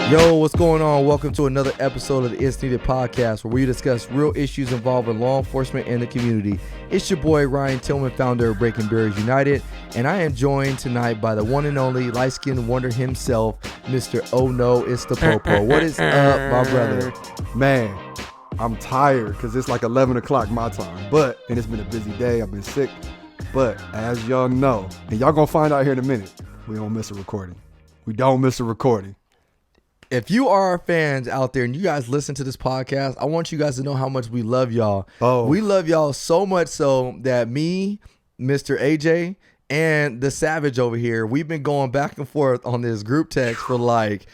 Yo, what's going on? Welcome to another episode of the It's Needed podcast, where we discuss real issues involving law enforcement and the community. It's your boy Ryan Tillman, founder of Breaking Barriers United, and I am joined tonight by the one and only light-skinned wonder himself, Mr. Oh No, It's the Popo. What is up, my brother? Man, I'm tired because it's like 11 o'clock my time, and it's been a busy day. I've been sick, but as y'all know, and y'all gonna find out here in a minute, we don't miss a recording. We don't miss a recording. If you are our fans out there and you guys listen to this podcast, I want you guys to know how much we love y'all. We love y'all so much so that me, Mr. AJ, and the Savage over here, we've been going back and forth on this group text for like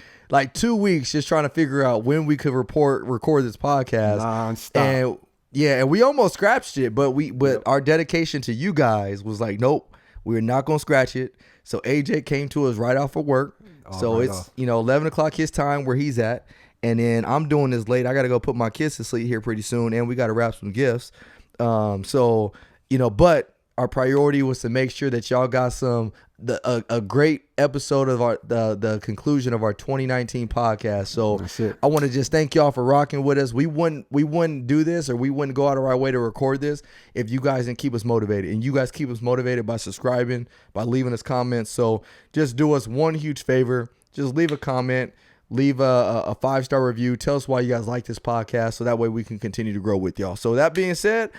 2 weeks, just trying to figure out when we could record this podcast. Non-stop. And we almost scratched it, but our dedication to you guys was like, nope, we're not gonna scratch it. So AJ came to us right off of work. So it's 11 o'clock his time where he's at, and then I'm doing this late. I got to go put my kids to sleep here pretty soon, and we got to wrap some gifts. But our priority was to make sure that y'all got a great episode of the conclusion of our 2019 podcast. So I want to just thank y'all for rocking with us. We wouldn't do this, or we wouldn't go out of our way to record this if you guys didn't keep us motivated. And you guys keep us motivated by subscribing, by leaving us comments. So just do us one huge favor. Just leave a comment, leave a 5-star review. Tell us why you guys like this podcast, so that way we can continue to grow with y'all. So that being said,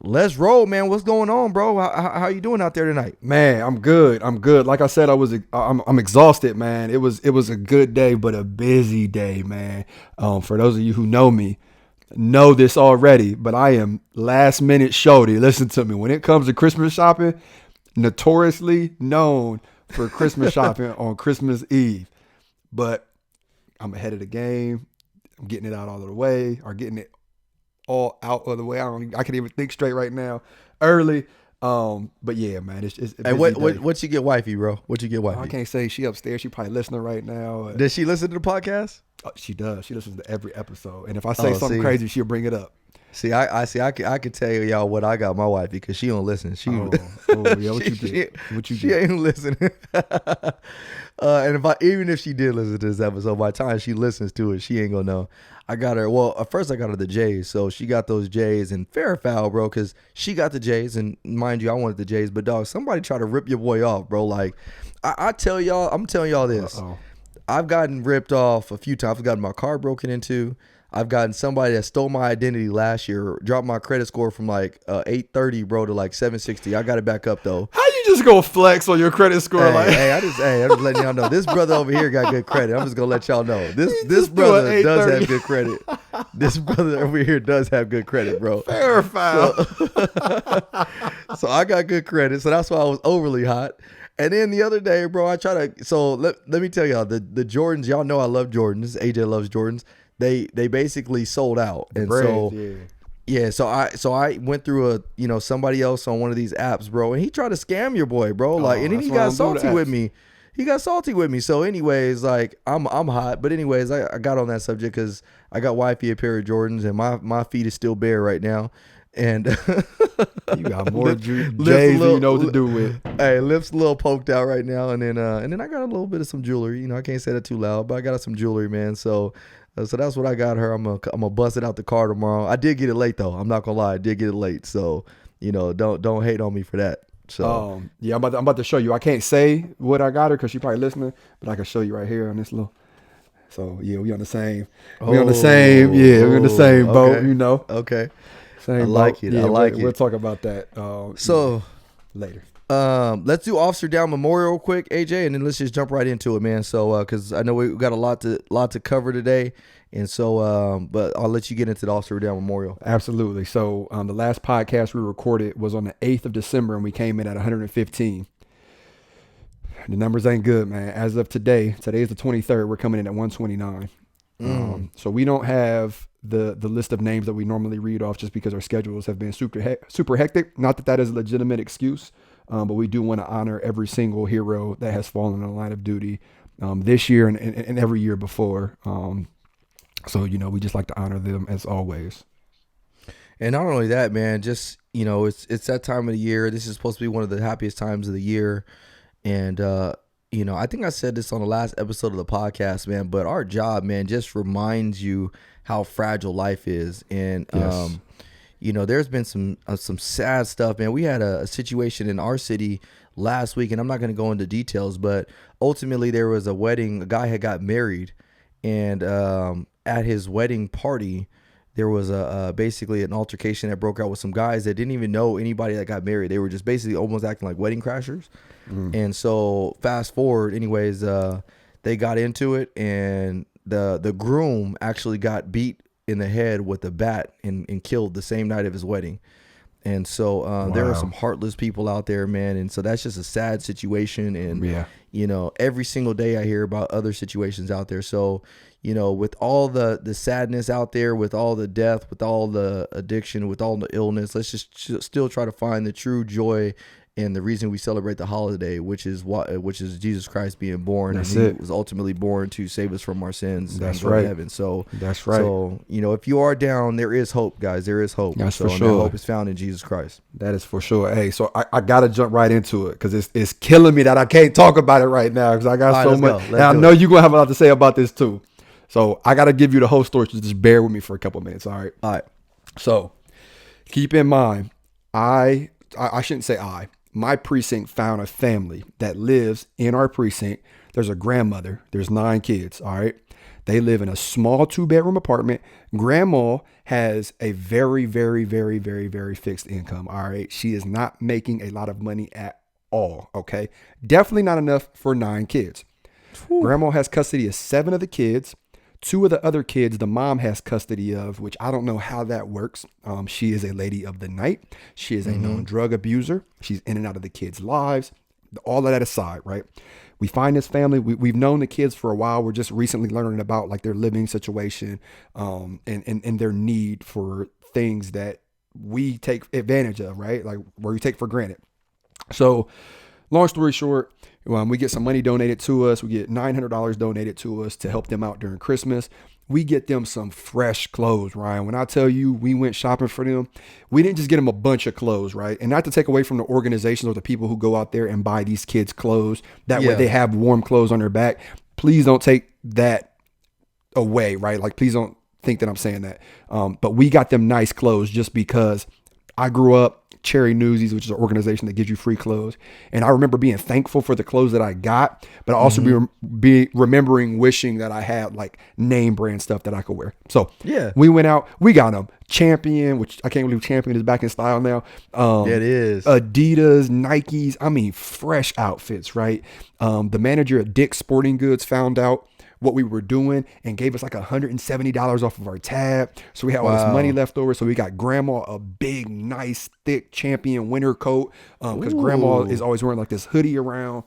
let's roll, man. What's going on, bro? How you doing out there tonight? Man, I'm good. Like I said, I'm exhausted, man. It was a good day, but a busy day, man. For those of you who know me, know this already, but I am last minute shorty. Listen to me. When it comes to Christmas shopping, notoriously known for Christmas shopping on Christmas Eve. But I'm ahead of the game. I'm getting it out all of the way, or getting it all out of the way. I can't even think straight right now. Early, but yeah, man, it's hey, what you get wifey, bro? What you get wifey? I can't say. She upstairs. She probably listening right now. Does she listen to the podcast? She does. She listens to every episode, and if I say something crazy, she'll bring it up. See, I can tell y'all what I got my wifey, because she don't listen. Yeah, what you get? She ain't listening. And even if she did listen to this episode, by the time she listens to it, she ain't gonna know. I got her. Well, at first I got her the J's, so she got those J's, and fair or foul, bro, because she got the J's, and mind you, I wanted the J's, but dog, somebody try to rip your boy off, bro. Like I'm telling y'all this. I've gotten ripped off a few times. I've gotten my car broken into. I've gotten somebody that stole my identity last year, dropped my credit score from like 830, bro, to like 760. I got it back up though. How you just go flex on your credit score? I'm just letting y'all know. This brother over here got good credit. I'm just gonna let y'all know. This brother does have good credit. This brother over here does have good credit, bro. Fair or foul. So I got good credit. So that's why I was overly hot. And then the other day, bro, I try to. So let me tell y'all, the Jordans. Y'all know I love Jordans. AJ loves Jordans. They basically sold out, and so I went through somebody else on one of these apps, bro, and he tried to scam your boy, bro, and then he got salty with me. So anyways, like I'm hot, but anyways, I got on that subject because I got wifey a pair of Jordans, and my feet is still bare right now, and you got more J's than you know what to do with. Hey, lips a little poked out right now, and then I got a little bit of some jewelry. I can't say that too loud, but I got some jewelry, man. So that's what I got her. I'm gonna bust it out the car tomorrow. I did get it late though. I'm not gonna lie, I did get it late. So don't hate on me for that. So I'm about to show you. I can't say what I got her because she probably listening, but I can show you right here on this little. So yeah, we on the same. We're on the same. Yeah, we're in the same boat. Okay. Okay. Same. I like it. Yeah, I like it. We'll talk about that. Later. Let's do Officer Down Memorial quick, AJ, and then let's just jump right into it, man. So, because I know we got a lot to cover today, and so, but I'll let you get into the Officer Down Memorial. Absolutely. So, the last podcast we recorded was on the 8th of December, and we came in at 115. The numbers ain't good, man. As of today is the 23rd. We're coming in at 129. So we don't have the list of names that we normally read off just because our schedules have been super hectic. Not that is a legitimate excuse, but we do want to honor every single hero that has fallen in the line of duty this year and every year before. So, we just like to honor them as always. And not only that, man, just, it's that time of the year. This is supposed to be one of the happiest times of the year. And I think I said this on the last episode of the podcast, man, but our job, man, just reminds you how fragile life is. And, Yes. there's been some sad stuff, man. We had a situation in our city last week, and I'm not going to go into details, but ultimately there was a wedding. A guy had got married, and at his wedding party, there was basically an altercation that broke out with some guys that didn't even know anybody that got married. They were just basically almost acting like wedding crashers. And so fast forward, anyways, they got into it, and the groom actually got beat in the head with a bat and killed the same night of his wedding. And so there are some heartless people out there, man. And so that's just a sad situation. And, every single day I hear about other situations out there. So, with all the sadness out there, with all the death, with all the addiction, with all the illness, let's just still try to find the true joy and the reason we celebrate the holiday, which is Jesus Christ being born. That's and he it. was ultimately born to save us from our sins. That's and go to right. heaven. So That's right. So, if you are down, there is hope, guys. There is hope. That's for and sure. that hope is found in Jesus Christ. That is for sure. Hey, so I got to jump right into it because it's killing me that I can't talk about it right now because I got so much. And I know you're going to have a lot to say about this too. So I got to give you the whole story. So just bear with me for a couple of minutes. All right. All right. So keep in mind, I shouldn't say my precinct found a family that lives in our precinct. There's a grandmother. There's 9 kids. All right. They live in a small 2-bedroom apartment. Grandma has a very, very, very, very, very fixed income. All right. She is not making a lot of money at all. Okay. Definitely not enough for 9 kids. Whew. Grandma has custody of 7 of the kids. 2 of the other kids, the mom has custody of, which I don't know how that works. She is a lady of the night. She is a known drug abuser. She's in and out of the kids' lives. All of that aside, right? We find this family. We've known the kids for a while. We're just recently learning about like their living situation, and their need for things that we take advantage of, right? Like where we take for granted. So long story short, we get some money donated to us. We get $900 donated to us to help them out during Christmas. We get them some fresh clothes, Ryan. When I tell you we went shopping for them, we didn't just get them a bunch of clothes, right? And not to take away from the organizations or the people who go out there and buy these kids clothes. That way they have warm clothes on their back. Please don't take that away, right? Like, please don't think that I'm saying that. But we got them nice clothes just because I grew up Cherry Newsies, which is an organization that gives you free clothes. And I remember being thankful for the clothes that I got, but I also be remembering wishing that I had like name brand stuff that I could wear. So we went out, we got them Champion, which I can't believe Champion is back in style now. It is. Adidas, Nikes, I mean, fresh outfits, right? The manager at Dick's Sporting Goods found out what we were doing and gave us like $170 off of our tab. So we had all this money left over. So we got grandma a big, nice, thick Champion winter coat. Because grandma is always wearing like this hoodie around.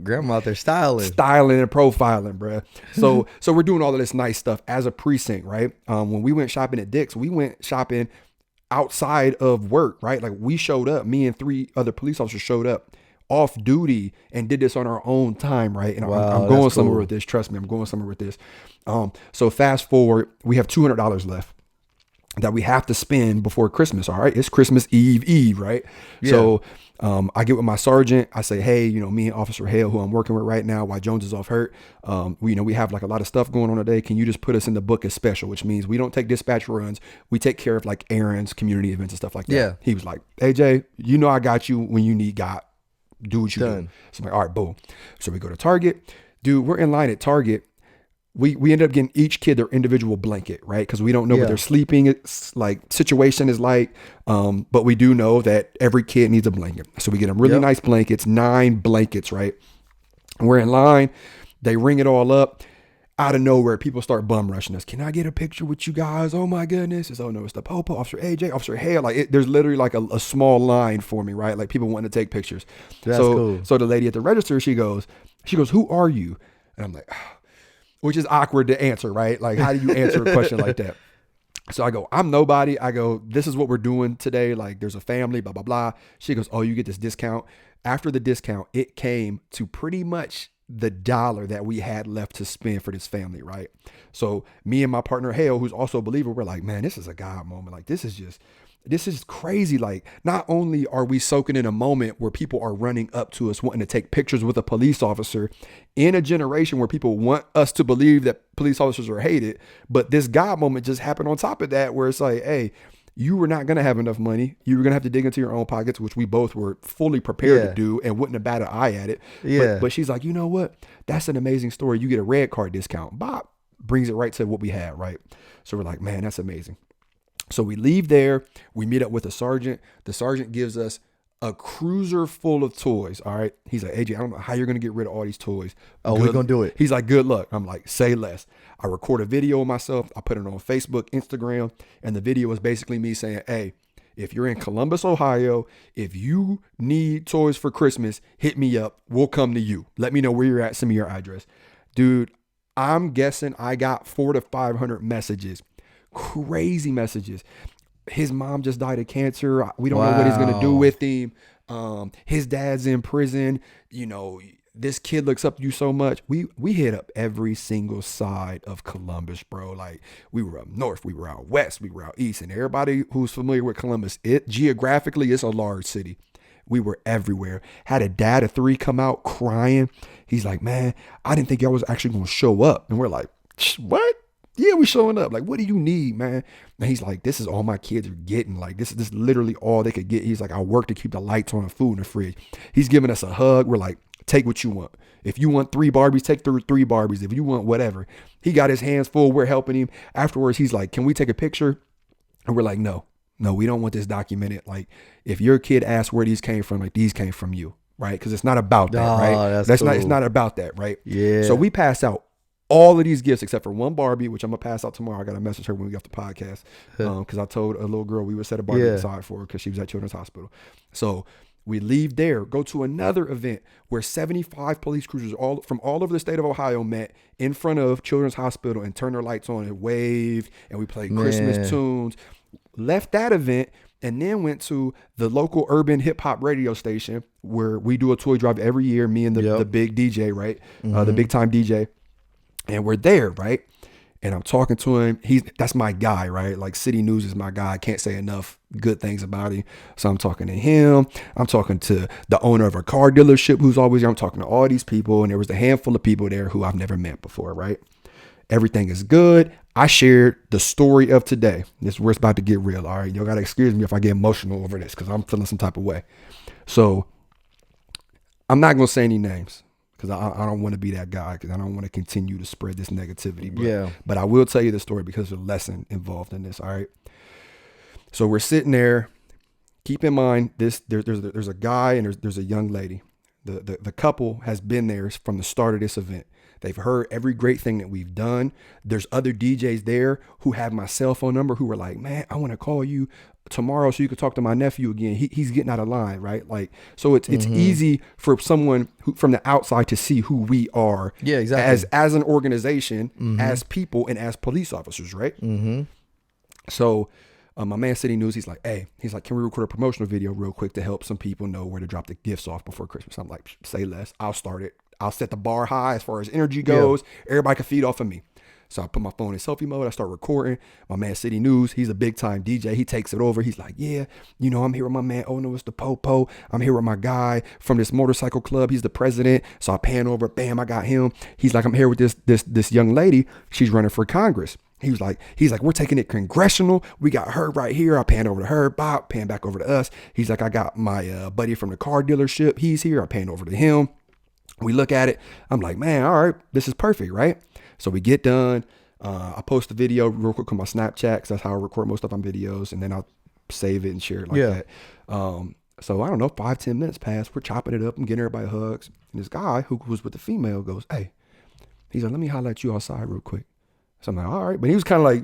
Grandma out there styling and profiling, bruh. So we're doing all of this nice stuff as a precinct, right? When we went shopping at Dick's, we went shopping outside of work, right? Like we showed up, me and 3 other police officers showed up off duty and did this on our own time, right? And I'm going somewhere with this. Trust me, I'm going somewhere with this. So fast forward, we have $200 left that we have to spend before Christmas. All right, it's Christmas Eve, right? Yeah. So I get with my sergeant. I say, hey, me and Officer Hale, who I'm working with right now, while Jones is off hurt, we have like a lot of stuff going on today. Can you just put us in the book as special? Which means we don't take dispatch runs. We take care of like errands, community events, and stuff like that. Yeah. He was like, AJ, I got you when you need God. Do what you do. So I'm like, all right, boom. So we go to Target. Dude, we're in line at Target. We end up getting each kid their individual blanket, right? Because we don't know what their sleeping situation is like. But we do know that every kid needs a blanket. So we get them really nice blankets, 9 blankets, right? We're in line. They ring it all up. Out of nowhere, people start bum rushing us. Can I get a picture with you guys? Oh my goodness. It's, oh no, it's the Popo, Officer AJ, Officer Hale. There's literally like a small line for me, right? Like people wanting to take pictures. That's cool. So the lady at the register, she goes, who are you? And I'm like, which is awkward to answer, right? Like, how do you answer a question like that? So I go, I'm nobody. I go, this is what we're doing today. Like there's a family, blah, blah, blah. She goes, oh, you get this discount. After the discount, it came to pretty much the dollar that we had left to spend for this family, right? So me and my partner Hale, who's also a believer, we're like, man, this is a God moment. Like this is just, this is crazy. Like, not only are we soaking in a moment where people are running up to us wanting to take pictures with a police officer in a generation where people want us to believe that police officers are hated, but this God moment just happened on top of that, where it's like, hey, you were not going to have enough money. You were going to have to dig into your own pockets, which we both were fully prepared to do and wouldn't have batted an eye at it. But she's like, you know what? That's an amazing story. You get a red card discount. Bob brings it right to what we had, right? So we're like, man, that's amazing. So we leave there. We meet up with a sergeant. The sergeant gives us a cruiser full of toys. All right. He's like, AJ, I don't know how you're going to get rid of all these toys. Oh, we're going to do it. He's like, good luck. I'm like, say less. I record a video of myself. I put it on Facebook, Instagram. And the video is basically me saying, hey, if you're in Columbus, Ohio, if you need toys for Christmas, hit me up. We'll come to you. Let me know where you're at. Send me your address. Dude, I'm guessing I got 400 to 500 messages. Crazy messages. His mom just died of cancer. We don't know what he's going to do with him. His dad's in prison. You know, this kid looks up to you so much. We hit up every single side of Columbus, bro. Like, we were up north, we were out west, we were out east. And everybody who's familiar with Columbus, geographically, it's a large city. We were everywhere. Had a dad of 3 come out crying. He's like, man, I didn't think y'all was actually going to show up. And we're like, what? Yeah, we showing up. Like, what do you need, man? And he's like, this is all my kids are getting. Like, this is literally all they could get. He's like, I work to keep the lights on and food in the fridge. He's giving us a hug. We're like, take what you want. If you want 3 Barbies, take 3 Barbies. If you want whatever. He got his hands full. We're helping him. Afterwards, he's like, can we take a picture? And we're like, no, we don't want this documented. Like, if your kid asks where these came from, like, these came from you, right? Because it's not about that, right? That's cool. It's not about that, right? Yeah. So we passed out all of these gifts except for one Barbie, which I'm gonna pass out tomorrow. I gotta message her when we get off the podcast, because I told a little girl we would set a Barbie aside for her because she was at Children's Hospital. So we leave there, go to another event where 75 police cruisers from all over the state of Ohio met in front of Children's Hospital and turned their lights on and waved, and we played Christmas tunes. Left that event and then went to the local urban hip hop radio station where we do a toy drive every year. Me and the big DJ, right? The big time DJ. And we're there, right? And I'm talking to him. That's my guy, right? Like, City News is my guy. I can't say enough good things about him. So I'm talking to him. I'm talking to the owner of a car dealership who's always there. I'm talking to all these people. And there was a handful of people there who I've never met before, right? Everything is good. I shared the story of today. This is where it's about to get real. All right. Y'all got to excuse me if I get emotional over this because I'm feeling some type of way. So I'm not going to say any names, because I don't want to be that guy, because I don't want to continue to spread this negativity. But I will tell you the story because there's a lesson involved in this. All right. So we're sitting there. Keep in mind there's a guy and there's a young lady. The couple has been there from the start of this event. They've heard every great thing that we've done. There's other DJs there who have my cell phone number who were like, man, I want to call you tomorrow so you can talk to my nephew again. He's getting out of line, right? Like, so it's easy for someone who from the outside to see who we are. Yeah, exactly. As an organization, as people, and as police officers, right? So my man City News, he's like, can we record a promotional video real quick to help some people know where to drop the gifts off before Christmas? I'm like, say less. I'll start it. I'll set the bar high as far as energy goes. Everybody can feed off of me. So I put my phone in selfie mode. I start recording. My man City News, he's a big time DJ. He takes it over. He's like, yeah, I'm here with my man. Oh no, it's the Popo. I'm here with my guy from this motorcycle club. He's the president. So I pan over. Bam, I got him. He's like, I'm here with this young lady. She's running for Congress. He's like, we're taking it congressional. We got her right here. I pan over to her. Bob, pan back over to us. He's like, I got my buddy from the car dealership. He's here. I pan over to him. We look at it. I'm like, man, all right, this is perfect, right? So we get done. I post the video real quick on my Snapchat, because that's how I record most of my videos, and then I'll save it and share it like that. So I don't know, 5-10 minutes pass. We're chopping it up. I'm getting everybody hugs. And this guy who was with the female goes, hey, he's like, let me holler at you outside real quick. So I'm like, all right. But he was kind of like,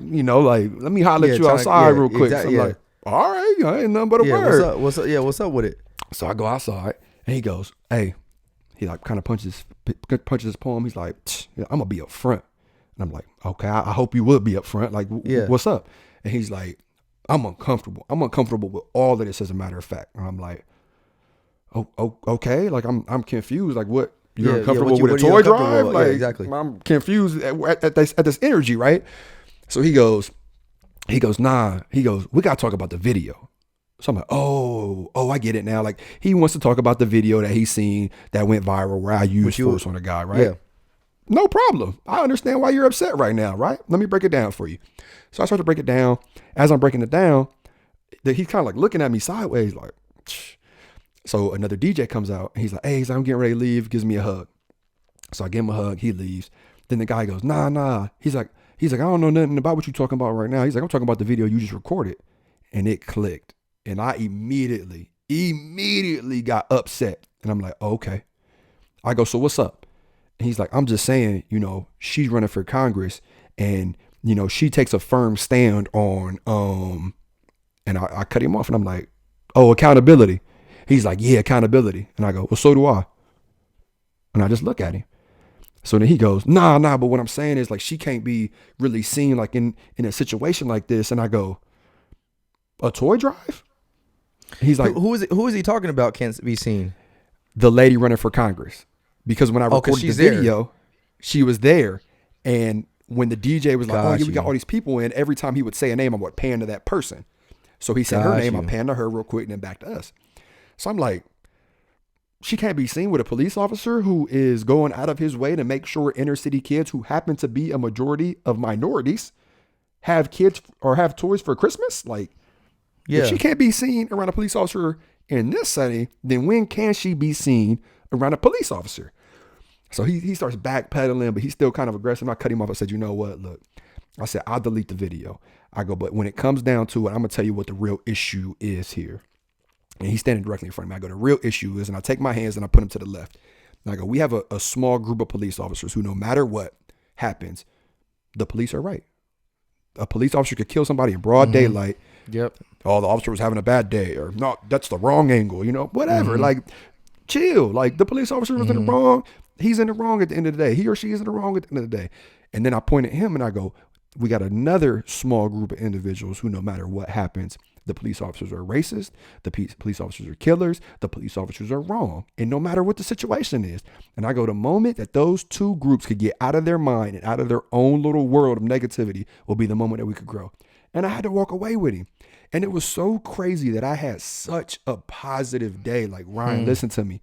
let me holler at you outside real quick. So I'm like, all right, ain't nothing but a word. What's up with it? So I go outside and he goes, hey. He like kind of punches his palm. He's like, I'm gonna be up front. And I'm like, okay, I hope you will be up front. Like, what's up? And he's like, I'm uncomfortable. I'm uncomfortable with all of this, as a matter of fact. And I'm like, oh, okay. Like, I'm confused. Like, what? You're uncomfortable with a toy drive? Like, exactly. I'm confused at this energy, right? So he goes, nah. He goes, we gotta talk about the video. So I'm like, oh, I get it now. Like, he wants to talk about the video that he's seen that went viral where I used force on a guy, right? Yeah. No problem. I understand why you're upset right now, right? Let me break it down for you. So I start to break it down. As I'm breaking it down, he's kind of like looking at me sideways, like, Shh. So another DJ comes out and he's like, hey, I'm getting ready to leave. Gives me a hug. So I give him a hug. He leaves. Then the guy goes, nah. He's like, I don't know nothing about what you're talking about right now. He's like, I'm talking about the video you just recorded. And it clicked. And I immediately got upset. And I'm like, oh, okay. I go, so what's up? And he's like, I'm just saying, she's running for Congress and, she takes a firm stand on, and I cut him off and I'm like, oh, accountability. He's like, yeah, accountability. And I go, well, so do I. And I just look at him. So then he goes, nah, but what I'm saying is like, she can't be really seen like in a situation like this. And I go, a toy drive? He's like, who is he talking about can't be seen? The lady running for Congress. Because when I recorded the video, she was there. And when the DJ was like, we got all these people in, every time he would say a name, I would pan to that person. So he said her name, I panned to her real quick and then back to us. So I'm like, she can't be seen with a police officer who is going out of his way to make sure inner city kids who happen to be a majority of minorities have kids or have toys for Christmas. Like, if she can't be seen around a police officer in this setting, then when can she be seen around a police officer? So he starts backpedaling, but he's still kind of aggressive. I cut him off. I said, you know what? Look, I said, I'll delete the video. I go, but when it comes down to it, I'm going to tell you what the real issue is here. And he's standing directly in front of me. I go, the real issue is, and I take my hands and I put them to the left. And I go, we have a small group of police officers who no matter what happens, the police are right. A police officer could kill somebody in broad daylight. Yep. Oh, the officer was having a bad day, or no, that's the wrong angle, whatever. Like, chill. Like, the police officer was in the wrong. He's in the wrong at the end of the day. He or she is in the wrong at the end of the day. And then I point at him and I go, we got another small group of individuals who no matter what happens, the police officers are racist. The police officers are killers. The police officers are wrong. And no matter what the situation is. And I go, the moment that those two groups could get out of their mind and out of their own little world of negativity will be the moment that we could grow. And I had to walk away with him. And it was so crazy that I had such a positive day. Like, Ryan, listen to me.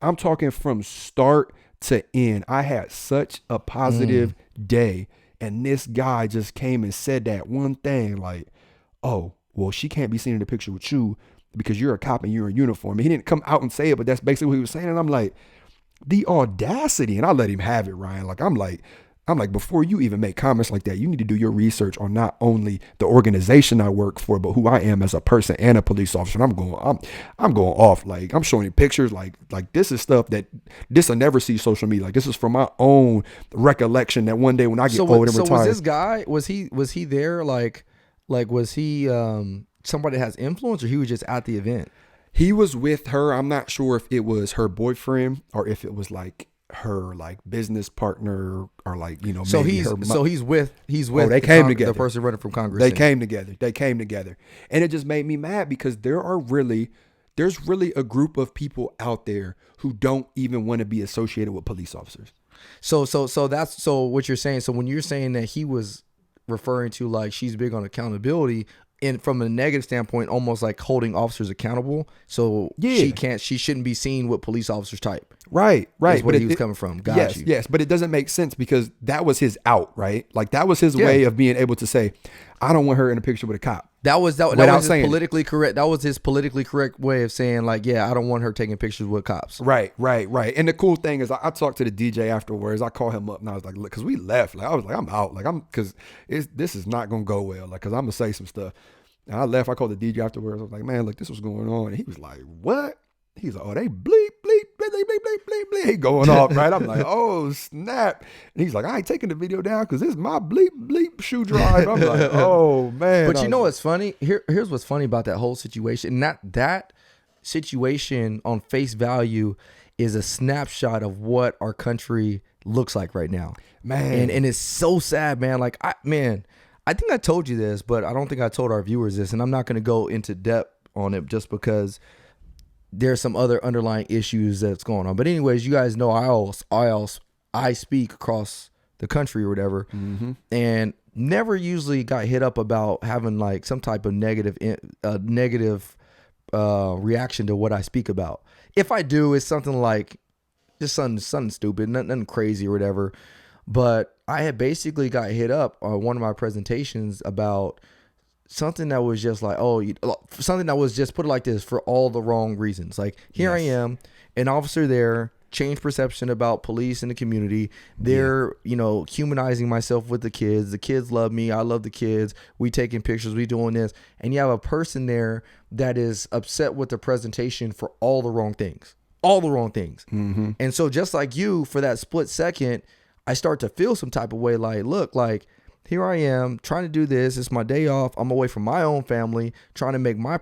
I'm talking from start to end. I had such a positive day. And this guy just came and said that one thing like, oh, well, she can't be seen in the picture with you because you're a cop and you're in uniform. And he didn't come out and say it, but that's basically what he was saying. And I'm like, the audacity. And I let him have it, Ryan. Like, I'm like, before you even make comments like that, you need to do your research on not only the organization I work for, but who I am as a person and a police officer. And I'm going off. Like, I'm showing you pictures. Like this is stuff that this I never see social media. Like, this is from my own recollection that one day when I get old and retire. So was this guy, was he there? Like was he somebody that has influence, or he was just at the event? He was with her. I'm not sure if it was her boyfriend or if it was like her like business partner or like, so maybe he's with they came together. The person running from Congress. They came together. And it just made me mad because there's really a group of people out there who don't even want to be associated with police officers. So that's what you're saying. So when you're saying that he was referring to like she's big on accountability, and from a negative standpoint, almost like holding officers accountable. So she shouldn't be seen with police officers type. Right. That's where he was coming from. Yes, but it doesn't make sense because that was his out, right? Like that was his way of being able to say, I don't want her in a picture with a cop. That was his politically correct. That was his politically correct way of saying like, yeah, I don't want her taking pictures with cops. Right. And the cool thing is I talked to the DJ afterwards. I called him up and I was like, look, cause we left. Like I was like, I'm out. Like cause this is not going to go well. Like, cause I'm gonna say some stuff. And I left. I called the DJ afterwards. I was like, man, look, this was going on. And he was like, what? He's like, oh, they bleep, bleep, bleep, bleep, bleep, bleep, bleep. He going off, right? I'm like, oh, snap. And he's like, I ain't taking the video down because this is my bleep, bleep shoe drive. I'm like, oh, man. But you know what's funny? Here's what's funny about that whole situation. That situation on face value is a snapshot of what our country looks like right now. Man. And it's so sad, man. Like, I think I told you this, but I don't think I told our viewers this. And I'm not going to go into depth on it just because there's some other underlying issues that's going on. But anyways, you guys know I speak across the country or whatever. Mm-hmm. And never usually got hit up about having like some type of negative reaction to what I speak about. If I do, it's something like just something stupid, nothing crazy or whatever. But I had basically got hit up on one of my presentations about something that was just like, something that was just put it like this, for all the wrong reasons. Like, here I am, an officer there, change perception about police in the community. They're, humanizing myself with the kids. The kids love me. I love the kids. We taking pictures. We doing this. And you have a person there that is upset with the presentation for all the wrong things. All the wrong things. Mm-hmm. And so just like you, for that split second, I start to feel some type of way like, look, like, here I am trying to do this. It's my day off. I'm away from my own family, trying to make my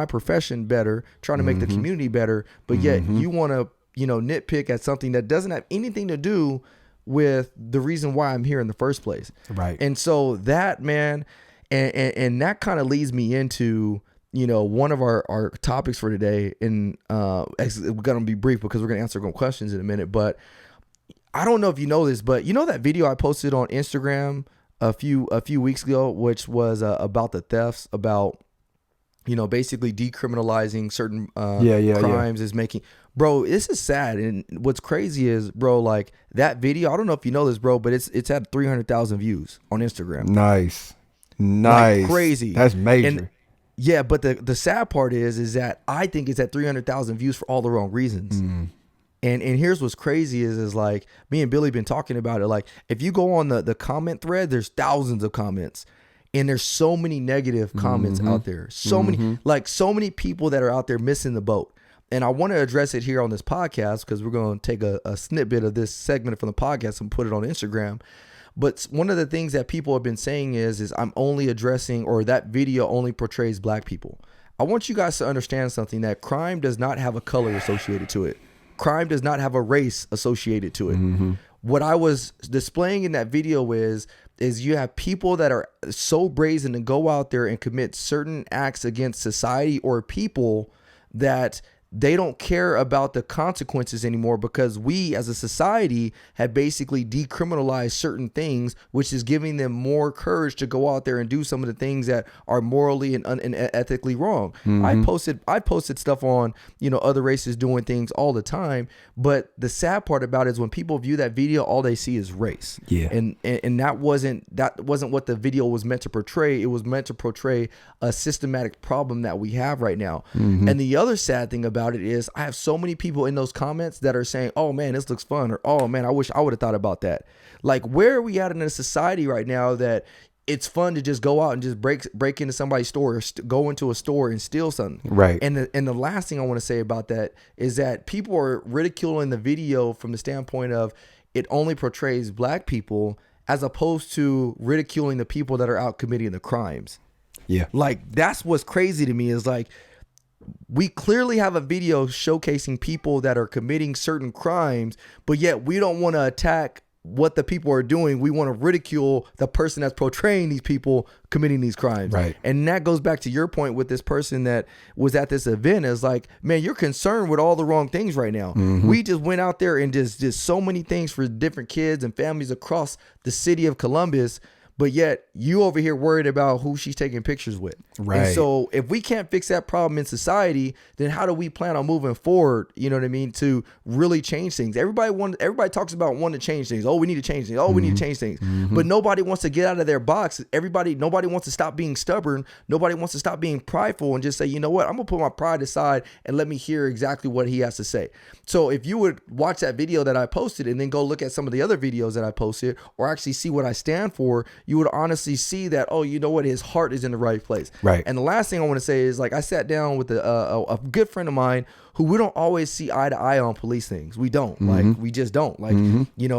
profession better, trying to make the community better. But yet you want to, nitpick at something that doesn't have anything to do with the reason why I'm here in the first place. Right. And so that, man, and that kind of leads me into, one of our topics for today. And we're going to be brief because we're going to answer questions in a minute. But I don't know if you know this, but that video I posted on Instagram a few weeks ago, which was about the thefts, about basically decriminalizing certain crimes is making, bro, this is sad. And what's crazy is, bro, like that video, I don't know if you know this, bro, but it's had 300,000 views on Instagram. Nice like, crazy. That's major. And, yeah, but the sad part is that I think it's at 300,000 views for all the wrong reasons. And here's what's crazy is like me and Billy been talking about it. Like, if you go on the comment thread, there's thousands of comments, and there's so many negative comments out there. So many people that are out there missing the boat. And I want to address it here on this podcast because we're going to take a snippet of this segment from the podcast and put it on Instagram. But one of the things that people have been saying is I'm only addressing, or that video only portrays black people. I want you guys to understand something, that crime does not have a color associated to it. Crime does not have a race associated to it. What I was displaying in that video is you have people that are so brazen to go out there and commit certain acts against society or people that they don't care about the consequences anymore, because we as a society have basically decriminalized certain things, which is giving them more courage to go out there and do some of the things that are morally and ethically wrong. I posted stuff on, other races doing things all the time. But the sad part about it is when people view that video, all they see is race. Yeah. And that wasn't what the video was meant to portray. It was meant to portray a systematic problem that we have right now. And the other sad thing about it is I have so many people in those comments that are saying, oh man, this looks fun, or oh man, I wish I would have thought about that. Like, where are we at in a society right now that it's fun to just go out and just break into somebody's store, or go into a store and steal something? Right. And the last thing I want to say about that is that people are ridiculing the video from the standpoint of it only portrays black people, as opposed to ridiculing the people that are out committing the crimes. Yeah. Like, that's what's crazy to me, is like, we clearly have a video showcasing people that are committing certain crimes, but yet we don't want to attack what the people are doing. We want to ridicule the person that's portraying these people committing these crimes. Right. And that goes back to your point with this person that was at this event, is like, man, you're concerned with all the wrong things right now. We just went out there and just did so many things for different kids and families across the city of Columbus, but yet you over here worried about who she's taking pictures with. Right. And so if we can't fix that problem in society, then how do we plan on moving forward, to really change things? Everybody talks about wanting to change things. Oh, we need to change things. Oh, we need to change things. But nobody wants to get out of their box. Nobody wants to stop being stubborn. Nobody wants to stop being prideful and just say, you know what, I'm going to put my pride aside and let me hear exactly what he has to say. So if you would watch that video that I posted and then go look at some of the other videos that I posted, or actually see what I stand for, you would honestly see that, oh, you know what, his heart is in the right place. Right. And the last thing I want to say is, like, I sat down with a good friend of mine who we don't always see eye to eye on police things. We don't. Like, we just don't. Like,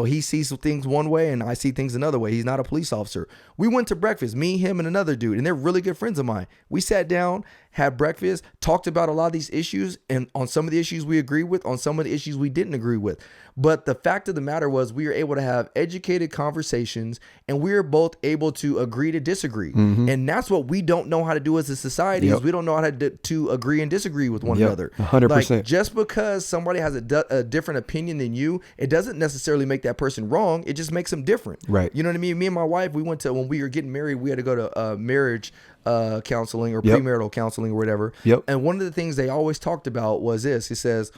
he sees things one way and I see things another way. He's not a police officer. We went to breakfast, me, him, and another dude, and they're really good friends of mine. We sat down, had breakfast, talked about a lot of these issues, and on some of the issues we agree with, on some of the issues we didn't agree with. But the fact of the matter was, we were able to have educated conversations, and we were both able to agree to disagree. And that's what we don't know how to do as a society. Is we don't know how to agree and disagree with one another. 100%. Like, 100%. Just because somebody has a different opinion than you, it doesn't necessarily make that person wrong. It just makes them different. Right. You know what I mean? Me and my wife, we went to, when we were getting married, we had to go to marriage counseling or premarital counseling or whatever. Yep. And one of the things they always talked about was this. It says,